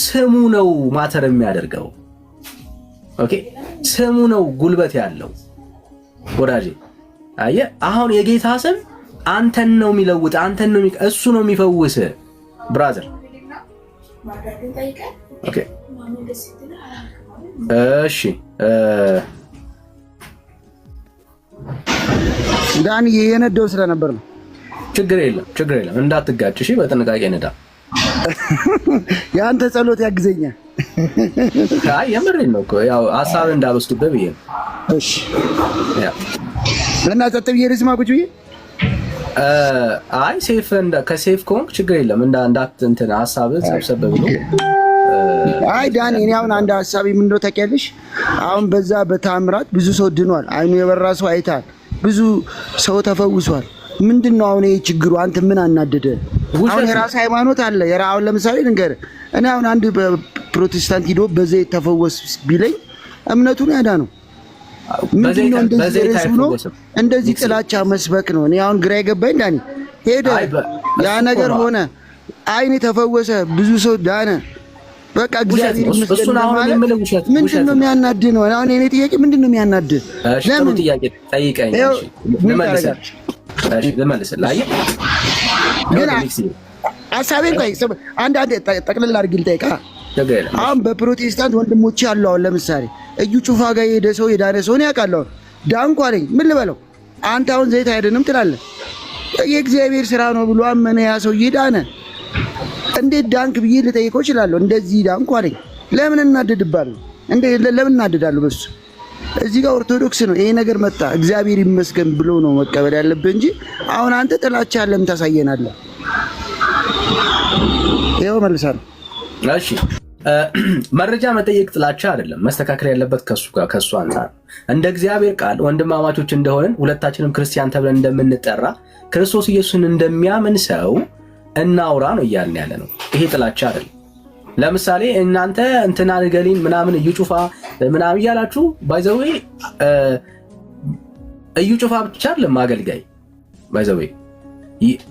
ስሙ ነው ማተር የሚያደርገው። ኦኬ፣ ስሙ ነው ጉልበት ያለው ወዳጄ። አየህ፣ አሁን የጌታ ስም አንተን ነው የሚለውጥ፣ አንተን ነው እሱ ነው የሚፈውስ ብራዘር። ኦኬ፣ እሺ ዳኒ የነደው ስለነበር ነው። ችግር የለም እንዳትጋጭ እሺ። በጥንቃቄ ነዳ። ያንተ ጸሎት ያግዘኛል። አይ የምሬን ነው እኮ ያው ሐሳብ እንዳልወስድብህ ብዬ ነው። እሺ እና ተጠብዬ ልስማ ቁጭ ብዬ አይ ሴፍ ከሴፍ ኮንክ ችግር የለም። እንዳት እንትን ሐሳብህ ሰብሰብ ብሎ አይ ዳኒ፣ እኔ አሁን አንድ ሐሳብ ምን እንደው ታውቂያለሽ? አሁን በዛ በታምራት ብዙ ሰው ድኗል። አይኑ የበራ ሰው አይታል። ብዙ ሰው ተፈውሷል። ምንድነው አሁን ይሄ ችግሩ? አንተ ምን አናደደ? አሁን የራስ ሃይማኖት አለ። አሁን ለምሳሌ ልንገርህ፣ እኔ አሁን አንድ ፕሮቴስታንት ሂዶ በዘይት ተፈወስ ቢለኝ እምነቱን ያዳ ነው። ምንድነው እንደዚህ ጥላቻ መስበክ ነው? እኔ አሁን ግራ የገባኝ ዳኒ፣ ሄደ ያ ነገር ሆነ፣ አይን ተፈወሰ፣ ብዙ ሰው ዳነ። በቃ እግዚአብሔር ይመስገን። እሱን አሁን የምልህ ውሸት ምንድነው የሚያናድህ ነው? አሁን የኔ ጥያቄ ምንድነው የሚያናድህ? ለምን ጥያቄ ጠይቀኝ። እሺ ልመልስልህ። አየህ ግን ሐሳቤን ቆይ አንድ ጠቅልል አድርጊ ልጠይቅህ። አሁን በፕሮቴስታንት ወንድሞቼ አሉ። አሁን ለምሳሌ እዩ ጩፋ ጋር የሄደ ሰው የዳነ ሰው ነው ያውቃለሁ። ዳንኩ አለኝ ምን ልበለው? አንተ አሁን ዘይት አይደንም ትላለህ። የእግዚአብሔር ስራ ነው ብሎ አመነ ያ ሰው ዳነ። እንዴት ዳንክ ብዬ ልጠይቀው እችላለሁ። እንደዚህ ዳንኩ አለኝ። ለምን እናደድባለሁ? ለምን እናደዳለሁ? በሱ እዚህ ጋር ኦርቶዶክስ ነው ይሄ ነገር መጣ እግዚአብሔር ይመስገን ብሎ ነው መቀበል ያለብህ እንጂ አሁን አንተ ጥላቻ ለምን ታሳየናለህ? ይኸው መልሳለሁ። እሺ መረጃ መጠየቅ ጥላቻ አይደለም። መስተካከል ያለበት ከሱ አንፃር እንደ እግዚአብሔር ቃል ወንድማማቾች እንደሆነን ሁለታችንም ክርስቲያን ተብለን እንደምንጠራ ክርስቶስ ኢየሱስን እንደሚያምን ሰው እናውራ ነው እያልን ያለ ነው። ይሄ ጥላቻ አይደለም። ለምሳሌ እናንተ እንትና ገሊን ምናምን እዩ ጩፋ ምናምን እያላችሁ ባይዘዌ እዩ ጩፋ ብቻ አይደለም አገልጋይ ባይዘዌ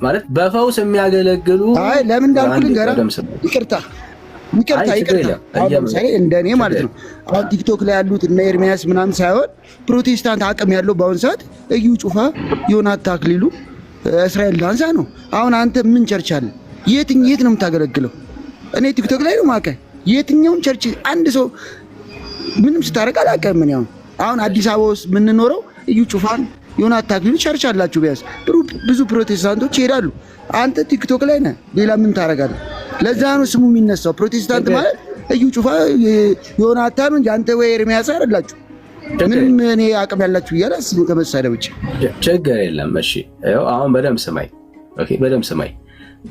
ማለት በፈውስ የሚያገለግሉ አይ ለምን እንዳልኩ ገራ ይቅርታ ለምሳሌ እንደኔ ማለት ነው። አሁን ቲክቶክ ላይ ያሉት እነ ኤርሚያስ ምናምን ሳይሆን ፕሮቴስታንት አቅም ያለው በአሁን ሰዓት እዩ ጩፋ፣ ዮናታን አክሊሉ፣ እስራኤል ዳንሳ ነው። አሁን አንተ ምን ቸርች አለ? የት ነው የምታገለግለው? እኔ ቲክቶክ ላይ ነው ማቀ የትኛውን ቸርች አንድ ሰው ምንም ስታረቅ አላውቅም። ምን ያው አሁን አዲስ አበባ ውስጥ የምንኖረው እዩ ጩፋን ዮናታን አክሊሉ ቸርች አላችሁ ቢያንስ ብዙ ፕሮቴስታንቶች ይሄዳሉ። አንተ ቲክቶክ ላይ ነህ፣ ሌላ ምን ታረጋለህ? ለዛ ነው ስሙ የሚነሳው። ፕሮቴስታንት ማለት እዩ ጩፋ ዮናታን እንጂ አንተ ወይ ኤርሚያስ አይደላችሁ። ምንም እኔ አቅም ያላችሁ እያለ ስሙ ከመሳደብ ውጭ ችግር የለም። እሺ አሁን በደምብ ስማኝ። ኦኬ በደምብ ስማኝ።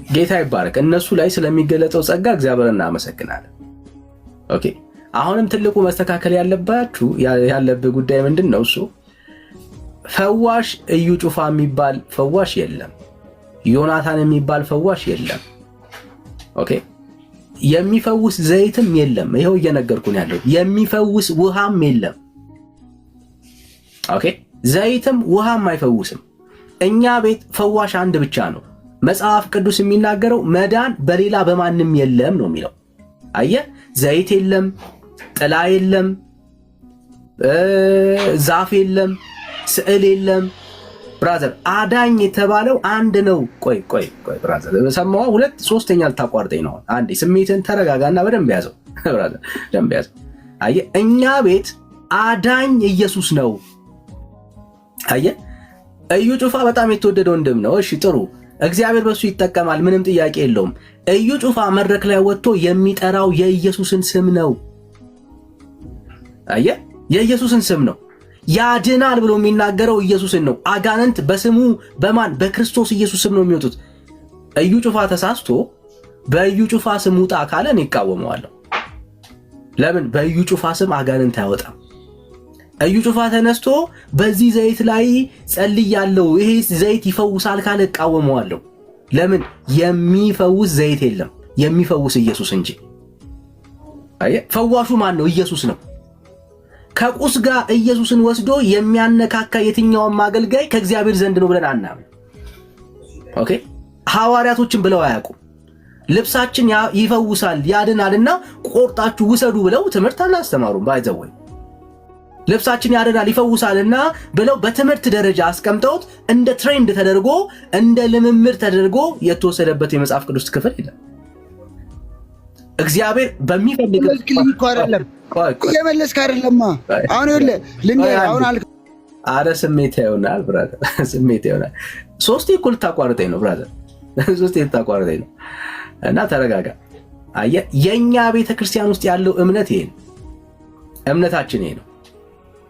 ጌታ ይባረክ። እነሱ ላይ ስለሚገለጠው ጸጋ እግዚአብሔር እናመሰግናለን። ኦኬ አሁንም ትልቁ መስተካከል ያለብህ ጉዳይ ምንድን ነው? እሱ ፈዋሽ እዩ ጩፋ የሚባል ፈዋሽ የለም። ዮናታን የሚባል ፈዋሽ የለም። ኦኬ የሚፈውስ ዘይትም የለም። ይሄው እየነገርኩን ያለው የሚፈውስ ውሃም የለም። ኦኬ ዘይትም ውሃም አይፈውስም። እኛ ቤት ፈዋሽ አንድ ብቻ ነው። መጽሐፍ ቅዱስ የሚናገረው መዳን በሌላ በማንም የለም ነው የሚለው። አየህ ዘይት የለም፣ ጥላ የለም፣ ዛፍ የለም፣ ስዕል የለም። ብራዘር አዳኝ የተባለው አንድ ነው። ቆይ ብራዘር ሰማዋ ሁለት ሶስተኛ ልታቋርጠኝ ነው። አንዴ ስሜትን ተረጋጋና በደንብ ያዘው ብራዘር፣ በደንብ ያዘው። አየህ እኛ ቤት አዳኝ ኢየሱስ ነው። አየህ እዩ ጩፋ በጣም የተወደደ ወንድም ነው። እሺ ጥሩ፣ እግዚአብሔር በሱ ይጠቀማል፣ ምንም ጥያቄ የለውም። እዩ ጩፋ መድረክ ላይ ወጥቶ የሚጠራው የኢየሱስን ስም ነው። አየህ የኢየሱስን ስም ነው። ያድናል ብሎ የሚናገረው ኢየሱስን ነው። አጋንንት በስሙ በማን በክርስቶስ ኢየሱስ ስም ነው የሚወጡት። እዩ ጩፋ ተሳስቶ በእዩ ጩፋ ስም ውጣ ካለ እኔ እቃወመዋለሁ። ለምን? በእዩ ጩፋ ስም አጋንንት አይወጣም። እዩ ጩፋ ተነስቶ በዚህ ዘይት ላይ ጸልያለሁ ይሄ ዘይት ይፈውሳል ካለ እቃወመዋለሁ። ለምን? የሚፈውስ ዘይት የለም፣ የሚፈውስ ኢየሱስ እንጂ። አየህ ፈዋሹ ማን ነው? ኢየሱስ ነው። ከቁስ ጋር ኢየሱስን ወስዶ የሚያነካካ የትኛውም አገልጋይ ከእግዚአብሔር ዘንድ ነው ብለን አናምን። ኦኬ ሐዋርያቶችን ብለው አያውቁም። ልብሳችን ይፈውሳል ያድናልና ቆርጣችሁ ውሰዱ ብለው ትምህርት አላስተማሩም። ባይዘወይ ልብሳችን ያድናል ይፈውሳልና ብለው በትምህርት ደረጃ አስቀምጠውት እንደ ትሬንድ ተደርጎ እንደ ልምምድ ተደርጎ የተወሰደበት የመጽሐፍ ቅዱስ ክፍል የለም። እግዚአብሔር በሚፈልገው አይደለም እየመለስክ አይደለማ። አሁን ይኸውልህ ልንገርህ አሁን አልክ አረ ስሜት ይሆናል ብራዘር፣ ስሜት ይሆናል። ሶስቴ እኩል ታቋርጠኝ ነው ብራዘር፣ ሶስቴ ታቋርጠኝ ነው እና ተረጋጋ። አየህ የኛ ቤተክርስቲያን ውስጥ ያለው እምነት ይሄ ነው። እምነታችን ይሄ ነው።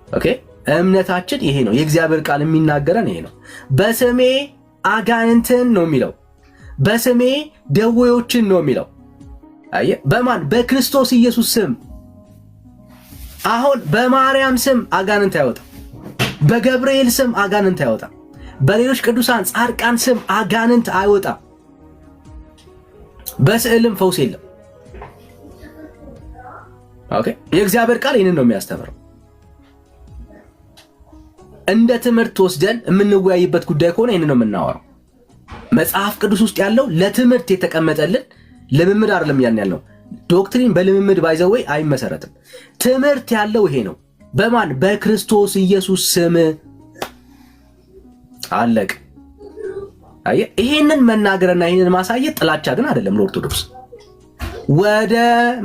ኦኬ እምነታችን ይሄ ነው። የእግዚአብሔር ቃል የሚናገረን ይሄ ነው። በስሜ አጋንንትን ነው የሚለው፣ በስሜ ደዌዎችን ነው የሚለው። አየህ በማን በክርስቶስ ኢየሱስ ስም። አሁን በማርያም ስም አጋንንት አይወጣም፣ በገብርኤል ስም አጋንንት አይወጣም፣ በሌሎች ቅዱሳን ጻድቃን ስም አጋንንት አይወጣም። በስዕልም ፈውስ የለም። ኦኬ የእግዚአብሔር ቃል ይህንን ነው የሚያስተምረው። እንደ ትምህርት ወስደን የምንወያይበት ጉዳይ ከሆነ ይህንን ነው የምናወራው። መጽሐፍ ቅዱስ ውስጥ ያለው ለትምህርት የተቀመጠልን ልምምድ አይደለም ያን ያልነው። ዶክትሪን በልምምድ ባይዘወይ አይመሰረትም። ትምህርት ያለው ይሄ ነው። በማን በክርስቶስ ኢየሱስ ስም አለቅ። አየህ፣ ይሄንን መናገርና ይሄንን ማሳየት ጥላቻ ግን አይደለም ለኦርቶዶክስ። ወደ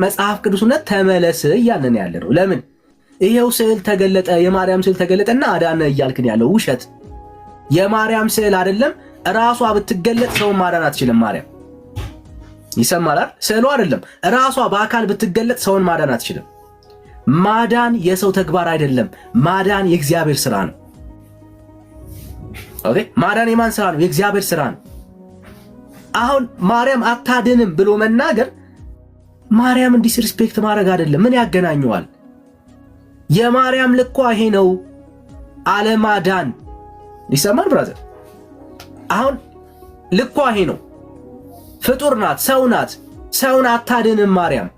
መጽሐፍ ቅዱስነት ተመለስ እያልን ያለ ነው። ለምን ይሄው ስዕል ተገለጠ፣ የማርያም ስዕል ተገለጠና አዳነ እያልክን ያለው ውሸት። የማርያም ስዕል አይደለም ራሷ ብትገለጥ ሰውን ማዳን አትችልም። ማርያም ይሰማል። ስዕሉ አይደለም ራሷ በአካል ብትገለጥ ሰውን ማዳን አትችልም። ማዳን የሰው ተግባር አይደለም። ማዳን የእግዚአብሔር ስራ ነው። ኦኬ፣ ማዳን የማን ስራ ነው? የእግዚአብሔር ስራ ነው። አሁን ማርያም አታድንም ብሎ መናገር ማርያም ዲስሪስፔክት ማድረግ አይደለም። ምን ያገናኘዋል? የማርያም ልኳ ይሄ ነው፣ አለማዳን። ይሰማል ብራዘር? አሁን ልኳ ይሄ ነው። ፍጡር ናት፣ ሰው ናት። ሰውን አታድንም ማርያም።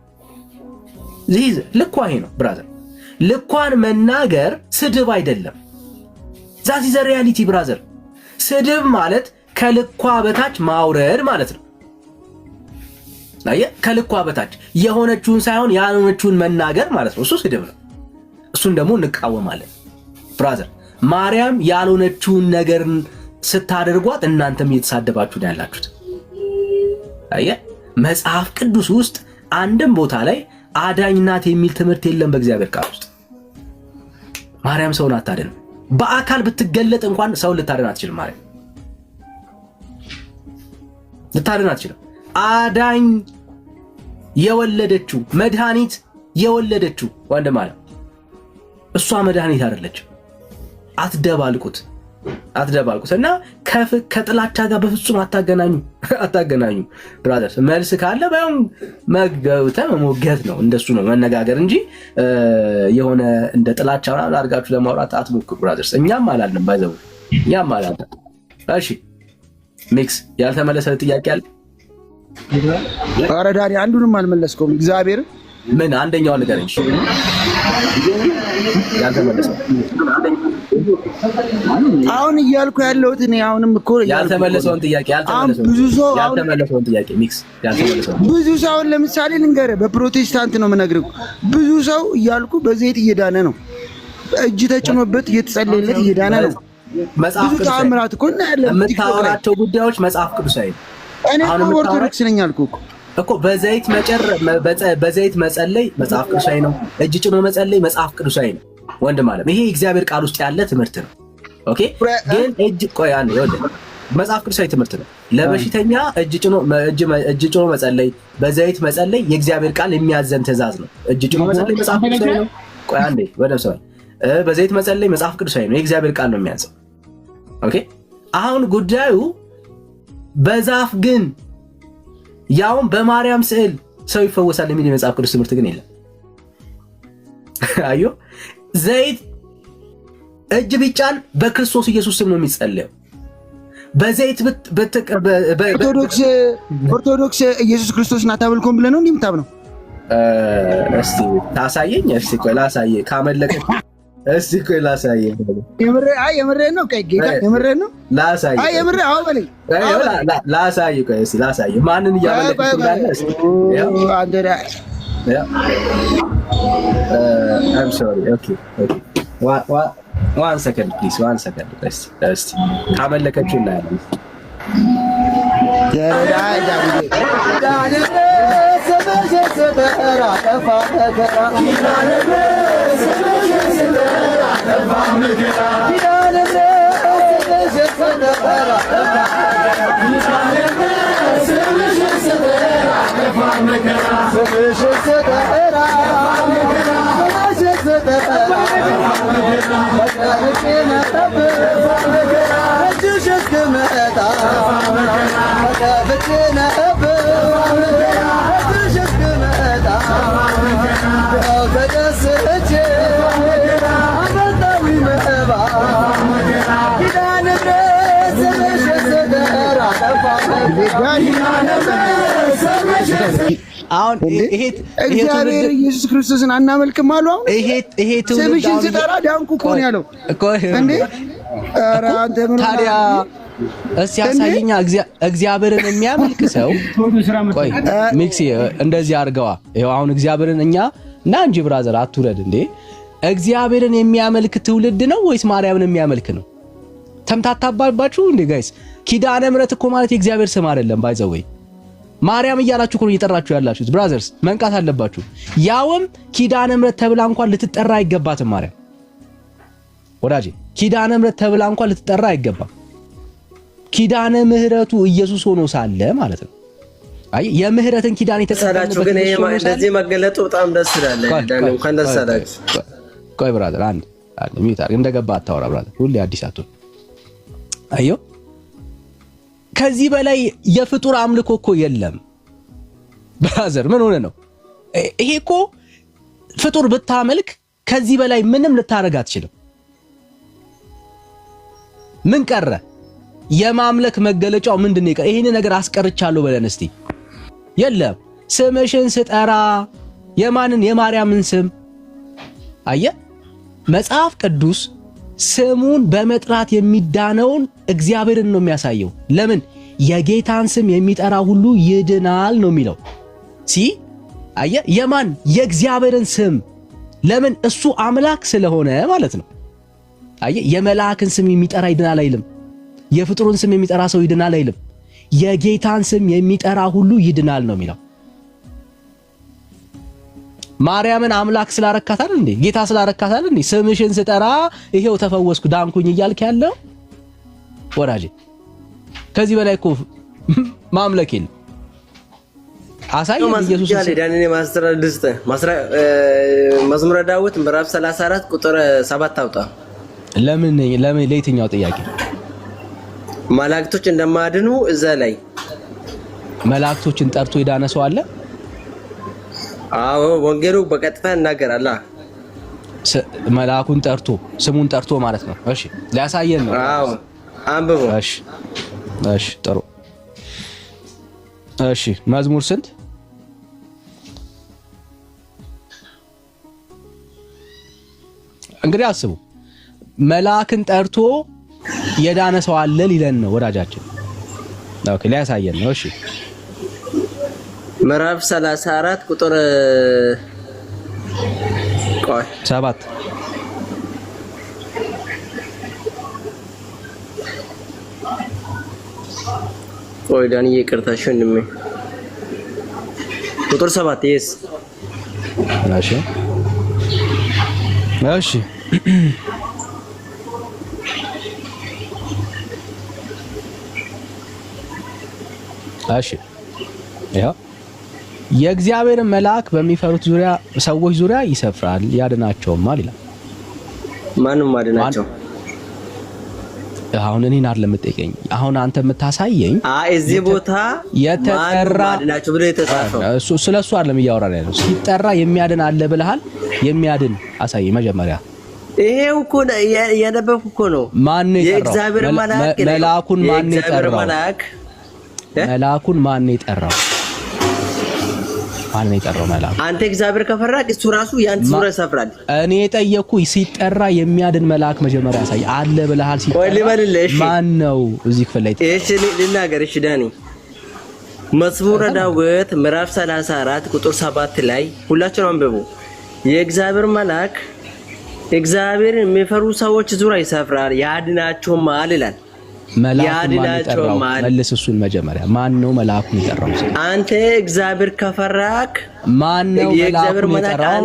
ልኳ ይሄ ነው ብራዘር። ልኳን መናገር ስድብ አይደለም። ዛት ኢዝ ሪያሊቲ ብራዘር። ስድብ ማለት ከልኳ በታች ማውረድ ማለት ነው። ከልኳ በታች የሆነችውን ሳይሆን ያልሆነችውን መናገር ማለት ነው። እሱ ስድብ ነው። እሱን ደግሞ እንቃወማለን ብራዘር። ማርያም ያልሆነችውን ነገር ስታደርጓት እናንተም እየተሳደባችሁ ነው ያላችሁት። አየህ፣ መጽሐፍ ቅዱስ ውስጥ አንድም ቦታ ላይ አዳኝ ናት የሚል ትምህርት የለም። በእግዚአብሔር ቃል ውስጥ ማርያም ሰውን አታድንም። በአካል ብትገለጥ እንኳን ሰውን ልታድን አትችልም። ማርያም ልታድን አትችልም። አዳኝ የወለደችው መድኃኒት የወለደችው ወንድም አለ። እሷ መድኃኒት አይደለችም። አትደባልቁት እና ከጥላቻ ጋር በፍጹም አታገናኙ ብራዘርስ። መልስ ካለ ባይሆን መገብተ መሞገት ነው፣ እንደሱ ነው መነጋገር እንጂ የሆነ እንደ ጥላቻ አድርጋችሁ ለማውራት አትሞክሩ ብራዘርስ። እኛም አላልንም ባይዘው፣ እኛም አላልንም። እሺ ሚክስ ያልተመለሰ ጥያቄ አለ? ኧረ ዳኒ አንዱንም አልመለስከውም። እግዚአብሔር ምን አንደኛው ነገር እንጂ ያልተመለሰ አሁን እያልኩ ያለሁት እኔ አሁንም እኮ ያልተመለሰውን ጥያቄ ያልተመለሰውን ጥያቄ ሚክስ ያልተመለሰውን ብዙ ሰው ለምሳሌ ልንገርህ፣ በፕሮቴስታንት ነው የምነግርህ። ብዙ ሰው እያልኩ በዘይት እየዳነ ነው፣ እጅ ተጭኖበት እየተጸለየለት እየዳነ ነው። ብዙ ተአምራት እኮ እናያለን። የምታወራቸው ጉዳዮች መጽሐፍ ቅዱሳዊ። እኔ ኦርቶዶክስ ነኝ አልኩህ እኮ በዘይት መጸለይ መጽሐፍ ቅዱሳዊ ነው። እጅ ጭኖ መጸለይ መጽሐፍ ቅዱሳዊ ነው። ወንድም አለም ይሄ እግዚአብሔር ቃል ውስጥ ያለ ትምህርት ነው። ኦኬ፣ ግን መጽሐፍ ቅዱሳዊ ትምህርት ነው። ለበሽተኛ እጅ ጭኖ መጸለይ፣ በዘይት መጸለይ የእግዚአብሔር ቃል የሚያዘን ትእዛዝ ነው። እጅ ጭኖ መጸለይ መጽሐፍ ቅዱሳዊ ነው። ቆይ አንዴ ወደም ሰው በዘይት መጸለይ መጽሐፍ ቅዱሳዊ ነው። የእግዚአብሔር ቃል ነው የሚያዘው። ኦኬ፣ አሁን ጉዳዩ በዛፍ ግን ያውም በማርያም ስዕል ሰው ይፈወሳል የሚል የመጽሐፍ ቅዱስ ትምህርት ግን የለም። አዮ ዘይት እጅ ቢጫን በክርስቶስ ኢየሱስ ስም ነው የሚጸለየው። በዘይት ኦርቶዶክስ ኢየሱስ ክርስቶስን አታመልኩም ብለህ ነው እንደምታምነው? እስቲ ታሳየኝ። እስቲ ቆይ ላሳየህ። ካመለከ እስቲ ቆይ ላሳየህ። የምሬን ነው። ቆይ ጌታ የምሬን ነው። ላሳየህ። የምሬን አዎ በለኝ። ላሳየህ። ቆይ እስቲ ላሳየህ። ማንን እያመለከ እንዳለ እስቲ አንተ I'm sorry. Okay. One second, please. 1 second. Let's ካመለከችው እናያለን። አሁን እግዚአብሔር ኢየሱስ ክርስቶስን አናመልክም አሉ። አሁን ይሄ ስምሽን ስጠራ ዳንኩ እኮ ነው ያለው እንዴ? ኧረ አንተ ምን እስቲ ያሳየኛ እግዚአብሔርን የሚያመልክ ሰው ቆይ ሚክሲ እንደዚህ አድርገዋ ይሄው አሁን እግዚአብሔርን እኛ እና እንጂ ብራዘር አትውረድ እንዴ እግዚአብሔርን የሚያመልክ ትውልድ ነው ወይስ ማርያምን የሚያመልክ ነው ተምታታባባችሁ እንዴ ጋይስ ኪዳነ ምሕረት እኮ ማለት የእግዚአብሔር ስም አይደለም ባይዘወይ ማርያም እያላችሁ እኮ እየጠራችሁ ያላችሁት ብራዘርስ መንቃት አለባችሁ ያውም ኪዳነ ምሕረት ተብላ እንኳን ልትጠራ አይገባትም ማርያም ወዳጄ ኪዳነ ምሕረት ተብላ እንኳን ልትጠራ አይገባም ኪዳነ ምሕረቱ ኢየሱስ ሆኖ ሳለ ማለት ነው አይ የምህረትን ኪዳን የተቀበለበት ግን እንደዚህ መገለጡ በጣም ደስ ይላል ዳን እንኳን ደስ አላችሁ ቆይ ብራዘር አንድ ሚታር እንደገባ አታወራ ብራዘር ሁሌ አዲስ አትሆን አዮ ከዚህ በላይ የፍጡር አምልኮ እኮ የለም ብራዘር ምን ሆነ ነው ይሄ እኮ ፍጡር ብታመልክ ከዚህ በላይ ምንም ልታረጋ አትችልም ምን ቀረ የማምለክ መገለጫው ምንድነው ይቀር ይሄን ነገር አስቀርቻለሁ በለን እስቲ የለም ስምሽን ስጠራ የማንን የማርያምን ስም አየ መጽሐፍ ቅዱስ ስሙን በመጥራት የሚዳነውን እግዚአብሔርን ነው የሚያሳየው ለምን የጌታን ስም የሚጠራ ሁሉ ይድናል ነው የሚለው አየ የማን የእግዚአብሔርን ስም ለምን እሱ አምላክ ስለሆነ ማለት ነው አየ የመላእክን ስም የሚጠራ ይድናል አይልም የፍጡሩን ስም የሚጠራ ሰው ይድናል አይልም የጌታን ስም የሚጠራ ሁሉ ይድናል ነው የሚለው ማርያምን አምላክ ስላረካታል እንዴ ጌታ ስላረካታል እንዴ ስምሽን ስጠራ ይሄው ተፈወስኩ ዳንኩኝ ይያልክ ያለው ወራጄ ከዚህ በላይ እኮ ማምለክ የለም አሳይ ኢየሱስ ዳንኤል መዝሙረ ዳዊት ምዕራፍ 34 ቁጥር 7 አውጣ ለምን ለየትኛው ጥያቄ መላእክቶች እንደማያድኑ እዛ ላይ መላእክቶችን ጠርቶ የዳነ ሰው አለ አዎ ወንጌሉ በቀጥታ እናገራላ መልአኩን ጠርቶ ስሙን ጠርቶ ማለት ነው እሺ ሊያሳየን ነው አዎ አንብቦ እሺ ጥሩ እሺ መዝሙር ስንት እንግዲህ አስቡ መልአክን ጠርቶ የዳነ ሰው አለ ሊለን ነው ወዳጃችን ኦኬ ሊያሳየን ነው እሺ ምዕራፍ 34 ቁጥር 7 ቆይ ዳንኤል ይቅርታሽ ወንድሜ ቁጥር 7 yes እሺ እሺ ያው የእግዚአብሔርን መልአክ በሚፈሩት ዙሪያ ሰዎች ዙሪያ ይሰፍራል ያድናቸውማል ይላል ማንም አድናቸው አሁን እኔን አይደለም የምትጠይቀኝ አሁን አንተ የምታሳየኝ እዚህ ቦታ የተጠራ አድናቸው ብለ የተጻፈው ስለሱ አይደለም እያወራን ያለው ሲጠራ የሚያድን አለ ብለሃል የሚያድን አሳየኝ መጀመሪያ ይሄው እኮ ያነበብኩ እኮ ነው ማን ነው የእግዚአብሔር መልአክ መልአኩን ማን ነው የጠራው መልአኩን ማን ነው የጠራው ማን ነው የጠራው መልአክ አንተ እግዚአብሔር ከፈራክ እሱ ራሱ ያንተ ዙሪያ ይሰፍራል እኔ ጠየቅኩ ሲጠራ የሚያድን መልአክ መጀመሪያ ያሳይ አለ ብለሃል ሲጠራ ማን ነው እዚህ ክፍል ላይ እሺ ልናገር እሺ ዳኒ መዝሙረ ዳዊት ምዕራፍ 34 ቁጥር 7 ላይ ሁላችሁም አንብቡ የእግዚአብሔር መልአክ እግዚአብሔር የሚፈሩ ሰዎች ዙሪያ ይሰፍራል ያድናቸውማል ይላል መልአኩን ማን የጠራው መልስ እሱን መጀመሪያ ማን ነው መልአኩን የጠራው አንተ እግዚአብሔር ከፈራክ ማን ነው መልአኩን የጠራው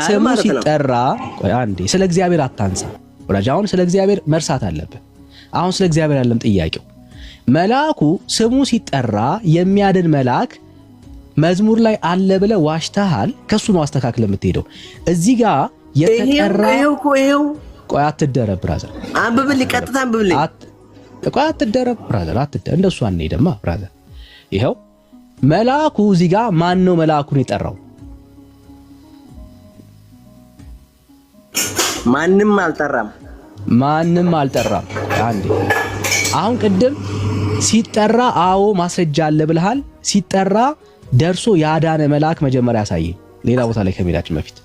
ስሙ ሲጠራ ቆይ አንዴ ስለ እግዚአብሔር አታንሳ ወዳጅ አሁን ስለ እግዚአብሔር መርሳት አለብህ አሁን ስለ እግዚአብሔር ያለም ጥያቄው መልአኩ ስሙ ሲጠራ የሚያድን መልአክ መዝሙር ላይ አለ ብለ ዋሽተሃል ከሱ ነው አስተካክለ የምትሄደው እዚህ ጋር የተጠራ ይሄው ቆይ አትደረብ ብራዘር አንብብልኝ ቀጥታ አንብብልኝ ቆይ አትደረብ ብራዘር እንደሱ አንሄድማ ብራዘር ይሄው መልአኩ እዚህ ጋር ማን ነው መልአኩን የጠራው ማንም አልጠራም አንዴ አሁን ቅድም ሲጠራ አዎ ማስረጃ አለ ብለሃል ሲጠራ ደርሶ ያዳነ መልአክ መጀመሪያ ያሳየ ሌላ ቦታ ላይ ከመሄዳችን በፊት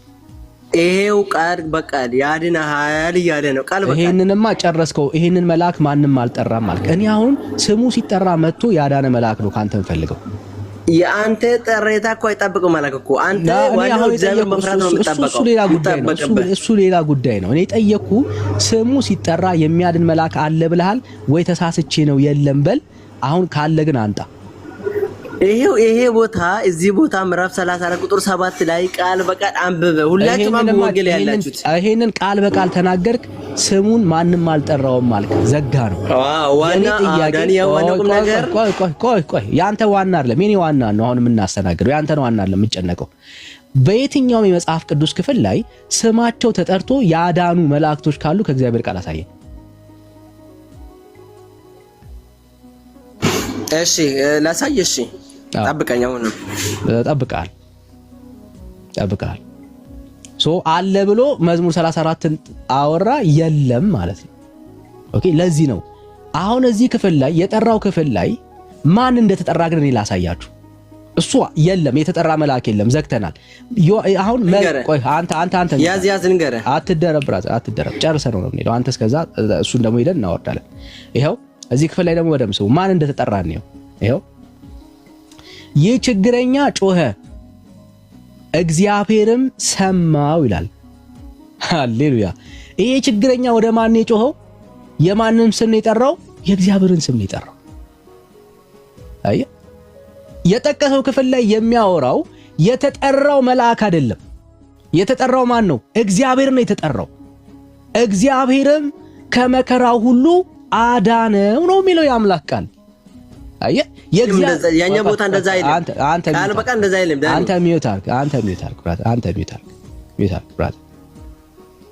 ይሄው ቃል በቃል ያድንሃል እያለ ነው። ቃል በቃል ይሄንንማ ጨረስከው። ይሄንን መልአክ ማንም አልጠራም ማለት እኔ አሁን ስሙ ሲጠራ መጥቶ ያዳነ መልአክ ነው ካንተ እንፈልገው። የአንተ ጠሬታ እኮ አይጠብቅም ማለት እኮ አንተ ዋናው እግዚአብሔር መፍራት ነው የምትጠብቀው። እሱ ሌላ ጉዳይ ነው። እሱ ሌላ ጉዳይ ነው። እኔ ጠየቅኩ ስሙ ሲጠራ የሚያድን መልአክ አለ ብለሃል ወይ? ተሳስቼ ነው የለም በል። አሁን ካለ ግን አንጣ። ይሄ ቦታ እዚህ ቦታ ምዕራፍ 34 ቁጥር 7 ላይ ቃል በቃል አንብበ ሁላችሁም አንብበ ወንጌል ያላችሁት ይሄንን ቃል በቃል ተናገርክ። ስሙን ማንም አልጠራውም ማለት ዘጋ ነው። ዋና ዳኒ ያዋናው ነገር ቆይ ያንተ ዋና አይደለም የኔ ዋና ነው። አሁን የምናስተናግደው ያንተ ነው ዋና አይደለም የምጨነቀው። በየትኛውም የመጽሐፍ ቅዱስ ክፍል ላይ ስማቸው ተጠርቶ ያዳኑ መላእክቶች ካሉ ከእግዚአብሔር ቃል አሳየን። እሺ ላሳይ። እሺ ጠብቀኝ። አሁን ጠብቃል አለ ብሎ መዝሙር 34ን አወራ የለም ማለት ነው። ኦኬ ለዚህ ነው አሁን እዚህ ክፍል ላይ የጠራው ክፍል ላይ ማን እንደተጠራ ግን እኔ ላሳያችሁ። እሱ የለም የተጠራ መልአክ የለም፣ ዘግተናል። አሁን ቆይ አንተ ያዝ ንገረህ። አትደረብ ብራዘር አትደረብ። ጨርሰን ነው የምንሄደው። አንተ እስከዛ እሱን ደግሞ ሄደን እናወርዳለን። ይሄው እዚህ ክፍል ላይ ደግሞ ወደም ሰው ማን እንደተጠራ ነው። ይሄው ይህ ችግረኛ ጮኸ እግዚአብሔርም ሰማው ይላል። ሃሌሉያ። ይሄ ችግረኛ ወደ ማን ነው የጮኸው? የማንን ስም ነው የጠራው? የእግዚአብሔርን ስም ነው የጠራው። አየ የጠቀሰው ክፍል ላይ የሚያወራው የተጠራው መልአክ አይደለም። የተጠራው ማን ነው? እግዚአብሔር ነው የተጠራው። እግዚአብሔርም ከመከራው ሁሉ አዳነው ነው የሚለው የአምላክ ቃል። አየ ያኛ ቦታ እንደዛ አይልም። ቃል በቃ እንደዛ አይልም። አንተ ሚውት አልክ ብራዘር።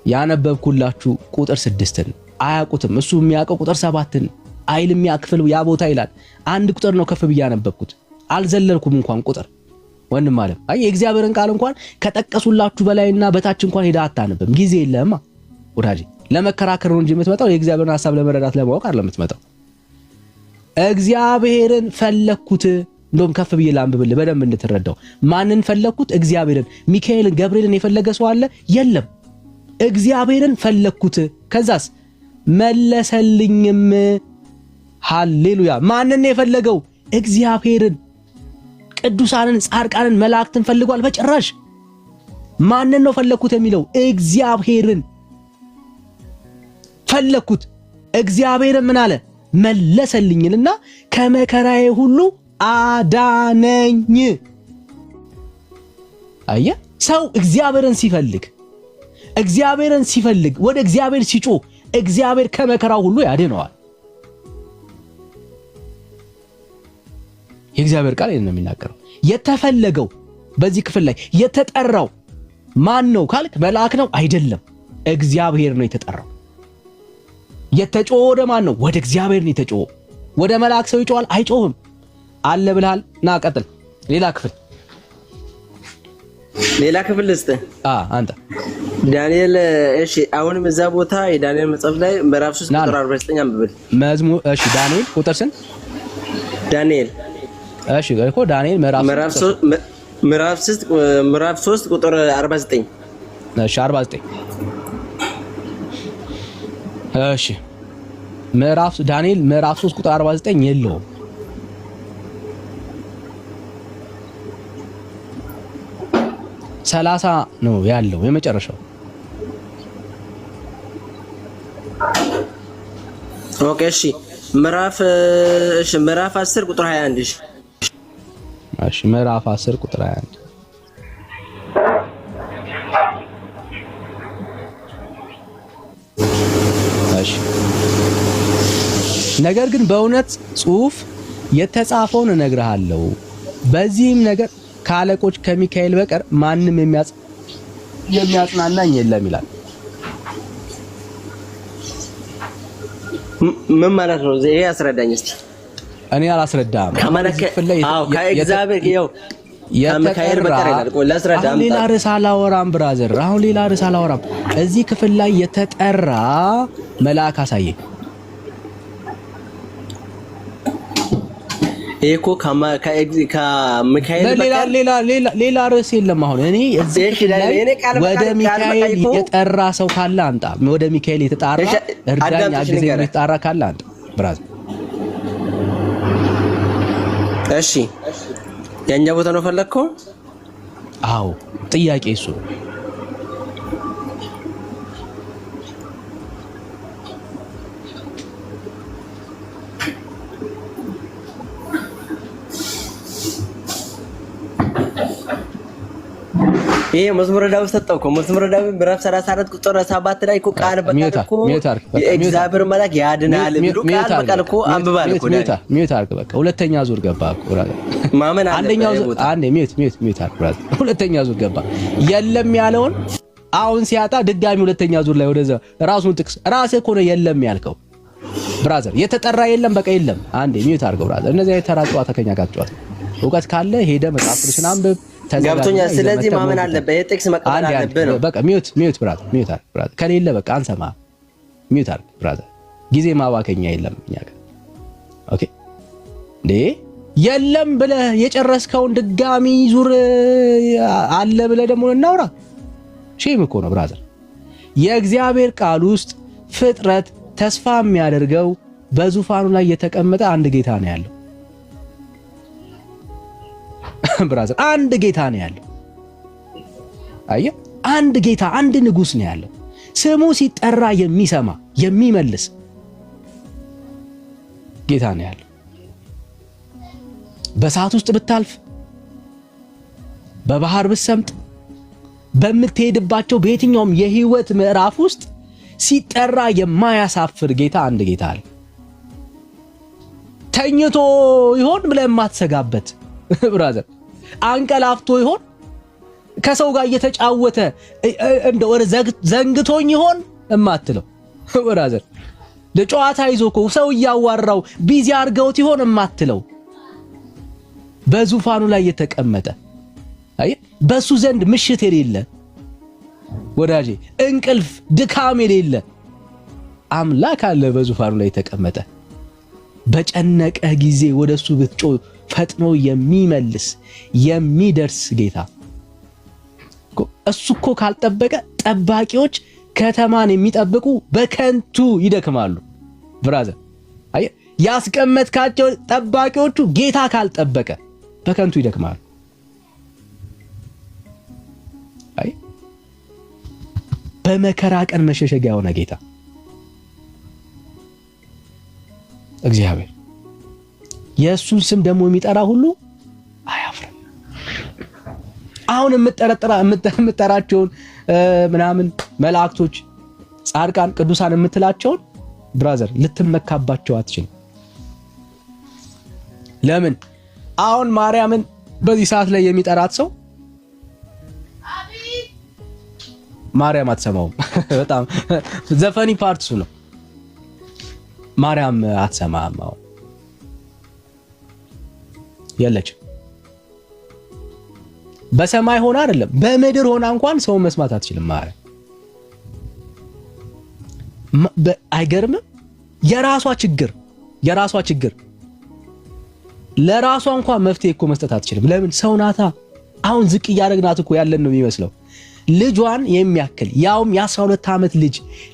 ያነበብኩላችሁ ቁጥር 6ን አያውቁትም። እሱ የሚያውቀው ቁጥር 7ን አይልም። ያክፍል ያ ቦታ ይላል። አንድ ቁጥር ነው ከፍ ብዬ ያነበብኩት። አልዘለልኩም እንኳን ቁጥር ወንድም ማለት አይ የእግዚአብሔርን ቃል እንኳን ከጠቀሱላችሁ በላይና በታች እንኳን ሄዳ አታነብም። ጊዜ የለህማ ወዳጄ። ለመከራከር ነው እንጂ የምትመጣው የእግዚአብሔርን ሐሳብ ለመረዳት ለማወቅ አይደለም የምትመጣው። እግዚአብሔርን ፈለኩት። እንደውም ከፍ ብዬ ላንብብልህ በደንብ እንድትረዳው። ማንን ፈለኩት? እግዚአብሔርን። ሚካኤልን ገብርኤልን የፈለገ ሰው አለ? የለም። እግዚአብሔርን ፈለኩት። ከዛስ መለሰልኝም። ሃሌሉያ። ማንን ነው የፈለገው? እግዚአብሔርን። ቅዱሳንን፣ ጻድቃንን፣ መላእክትን ፈልጓል? በጭራሽ። ማንን ነው ፈለኩት የሚለው? እግዚአብሔርን ፈለኩት። እግዚአብሔርን ምን አለ? መለሰልኝና ከመከራዬ ሁሉ አዳነኝ። አየ ሰው እግዚአብሔርን ሲፈልግ ወደ እግዚአብሔር ሲጮህ እግዚአብሔር ከመከራው ሁሉ ያድነዋል። የእግዚአብሔር ቃል ይሄን ነው የሚናገረው። የተፈለገው በዚህ ክፍል ላይ የተጠራው ማን ነው ካልክ መልአክ ነው? አይደለም፣ እግዚአብሔር ነው የተጠራው። የተጮኸው ወደ ማን ነው? ወደ እግዚአብሔር ነው የተጮኸው። ወደ መልአክ ሰው ይጮሃል? አይጮህም። አለ ብለሃል። ና ቀጥል። ሌላ ክፍል ልስጥ። አንተ ዳንኤል። እሺ አሁንም እዛ ቦታ የዳንኤል መጽሐፍ ላይ ምዕራፍ 3 ቁጥር 49 አንብብል። መዝሙር እሺ ዳንኤል ቁጥር ስንት? ዳንኤል እሺ እኮ ዳንኤል ምዕራፍ 3 ቁጥር 49። እሺ 49 እሺ ዳንኤል ምዕራፍ 3 ቁጥር 49 የለውም። ሰላሳ ነው ያለው የመጨረሻው። ኦኬ እሺ ምዕራፍ 10 ቁጥር 21 እሺ ምዕራፍ 10 ቁጥር 21 እሺ ነገር ግን በእውነት ጽሑፍ የተጻፈውን እነግርሃለሁ፣ በዚህም ነገር ከአለቆች ከሚካኤል በቀር ማንም የሚያጽናናኝ የለም ይላል። ምን ማለት ነው? ይሄ አስረዳኝ እስቲ። እኔ አላስረዳም። ከእግዚአብሔር ከሚካኤል በቀር ይላል። ቆይ ላስረዳም። ሌላ ርዕስ አላወራም ብራዘር፣ አሁን ሌላ ርዕስ አላወራም። እዚህ ክፍል ላይ የተጠራ መልአክ አሳየ። እኮ ከሚካኤል ሌላ ርዕስ የለም። አሁን እኔ እዚህ ወደ ሚካኤል የጠራ ሰው ካለ አንጣ። ወደ ሚካኤል የተጣራ እርዳኝ አግዘኝ የተጣራ ካለ አንጣ ብራዝ። እሺ የኛ ቦታ ነው ፈለግከው? አዎ ጥያቄ እሱ ይሄ መዝሙረ ዳዊት ሰጠው እኮ መዝሙረ ዳዊት ምዕራፍ 34 ቁጥር 7 ላይ እኮ ቃል በቃል እኮ የእግዚአብሔር መልአክ ያድናል ብሎ ቃል በቃል እኮ አንብባል እኮ ሚዩት አርግ። በቃ ሁለተኛ ዙር ገባ እኮ ማመን አለ። አንደኛው አንዴ ሚዩት አርግ ብራዘር። ሁለተኛ ዙር ገባ። የለም ያለውን አሁን ሲያጣ ድጋሚ ሁለተኛ ዙር ላይ ወደዛ ራሱን ጥቅስ ራስህ እኮ ነው የለም ያልከው ብራዘር። የተጠራ የለም በቃ የለም። አንዴ ሚዩት አርገው ብራዘር። እነዚህ የተራጨዋ ተከኛ ጋር ጨዋታ እውቀት ካለ ሄደ መጽሐፍ ቅዱስን አንብብ። ገብቶኛል። ስለዚህ ማመን አለበት። የጥቅስ መቀበል አለበት ነው በቃ። ሚዩት ብራዘር፣ ሚዩት አርግ ብራዘር። ከሌለ በቃ አንሰማ። ሚዩት አርግ ብራዘር። ጊዜ ማባከኛ የለም እኛ ጋር። ኦኬ እንዴ የለም ብለህ የጨረስከውን ድጋሚ ዙር አለ ብለህ ደግሞ እናውራ። ሼም እኮ ነው ብራዘር። የእግዚአብሔር ቃል ውስጥ ፍጥረት ተስፋ የሚያደርገው በዙፋኑ ላይ የተቀመጠ አንድ ጌታ ነው ያለው ብራዘር። አንድ ጌታ ነው ያለው። አየህ፣ አንድ ጌታ፣ አንድ ንጉስ ነው ያለው። ስሙ ሲጠራ የሚሰማ የሚመልስ ጌታ ነው ያለው። በሰዓት ውስጥ ብታልፍ፣ በባህር ብትሰምጥ፣ በምትሄድባቸው በየትኛውም የህይወት ምዕራፍ ውስጥ ሲጠራ የማያሳፍር ጌታ አንድ ጌታ አለ። ተኝቶ ይሆን ብለህ የማትሰጋበት ብራዘር፣ አንቀላፍቶ ይሆን ከሰው ጋር እየተጫወተ እንደው ዘንግቶኝ ይሆን እማትለው ብራዘር፣ ለጨዋታ ይዞ እኮ ሰው እያዋራው ቢዚ አርገውት ይሆን እማትለው በዙፋኑ ላይ የተቀመጠ አይ በሱ ዘንድ ምሽት የሌለ ወዳጄ፣ እንቅልፍ ድካም የሌለ አምላክ አለ በዙፋኑ ላይ የተቀመጠ። በጨነቀህ ጊዜ ወደሱ ብትጮህ ፈጥኖ የሚመልስ የሚደርስ ጌታ። እሱ እኮ ካልጠበቀ ጠባቂዎች ከተማን የሚጠብቁ በከንቱ ይደክማሉ ብራዘር። አይ ያስቀመጥካቸው ጠባቂዎቹ ጌታ ካልጠበቀ በከንቱ ይደክማሉ። አይ በመከራ ቀን መሸሸጊያ የሆነ ጌታ እግዚአብሔር። የእሱን ስም ደግሞ የሚጠራ ሁሉ አያፍርም። አሁን የምትጠራቸውን ምናምን መላእክቶች፣ ጻድቃን፣ ቅዱሳን የምትላቸውን ብራዘር ልትመካባቸው አትችልም። ለምን? አሁን ማርያምን በዚህ ሰዓት ላይ የሚጠራት ሰው ማርያም አትሰማውም። በጣም ዘፈኒ ፓርትሱ ነው። ማርያም አትሰማም። አሁን የለችም። በሰማይ ሆና አይደለም በምድር ሆና እንኳን ሰው መስማት አትችልም ማርያም። አይገርምም? የራሷ ችግር ለራሷ እንኳን መፍትሄ እኮ መስጠት አትችልም። ለምን? ሰው ናታ። አሁን ዝቅ እያደረግናት እኮ ያለን ነው የሚመስለው። ልጇን የሚያክል ያውም የ12 ዓመት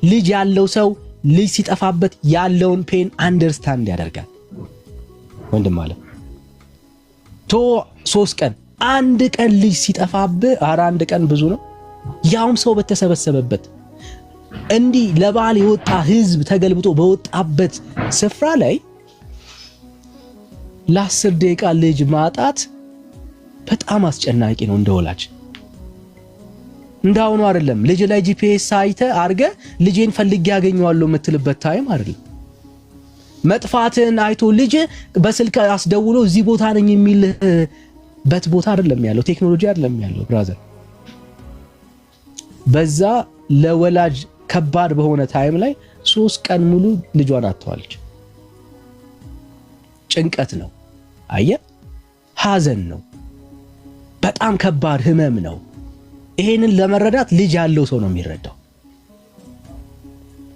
ልጅ ያለው ሰው ልጅ ሲጠፋበት ያለውን ፔን አንደርስታንድ ያደርጋል። ወንድም አለ ቶ 3 ቀን አንድ ቀን ልጅ ሲጠፋብህ፣ ኧረ አንድ ቀን ብዙ ነው። ያውም ሰው በተሰበሰበበት እንዲህ ለበዓል የወጣ ህዝብ ተገልብጦ በወጣበት ስፍራ ላይ ለ10 ደቂቃ ልጅ ማጣት በጣም አስጨናቂ ነው። እንደወላጅ እንዳውኑ አይደለም። ልጅ ላይ ጂፒኤስ አይተ አርገ ልጄን ፈልጌ ያገኘዋለሁ የምትልበት ታይም አይደለም። መጥፋትን አይቶ ልጅ በስልክ አስደውሎ እዚህ ቦታ ነኝ የሚልበት ቦታ አይደለም ያለው። ቴክኖሎጂ አይደለም ያለው ብራዘር። በዛ ለወላጅ ከባድ በሆነ ታይም ላይ 3 ቀን ሙሉ ልጇን አጥተዋለች። ጭንቀት ነው። አየ ሐዘን ነው። በጣም ከባድ ህመም ነው። ይሄንን ለመረዳት ልጅ ያለው ሰው ነው የሚረዳው።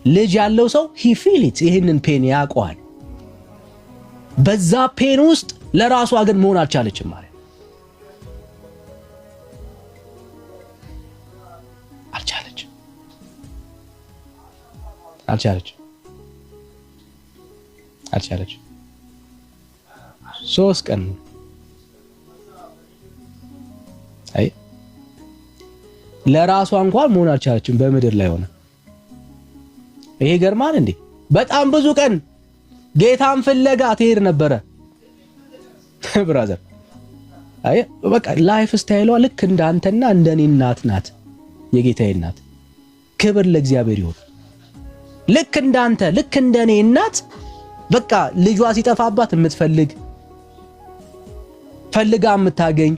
ልጅ ያለው ሰው he feel it፣ ይሄንን ፔን ያውቀዋል። በዛ ፔን ውስጥ ለራሷ ግን መሆን አልቻለችም ማርያም። አልቻለች 3 ቀን አይ ለራሷ እንኳን መሆን አልቻለችም በምድር ላይ ሆነ። ይሄ ገርማል እንዴ! በጣም ብዙ ቀን ጌታን ፍለጋ ትሄድ ነበረ ብራዘር። አይ በቃ ላይፍ ስታይሏ ልክ እንዳንተና እንደኔ እናት ናት፣ የጌታዬ እናት። ክብር ለእግዚአብሔር ይሁን። ልክ እንዳንተ ልክ እንደኔ እናት በቃ ልጇ ሲጠፋባት የምትፈልግ ፈልጋ የምታገኝ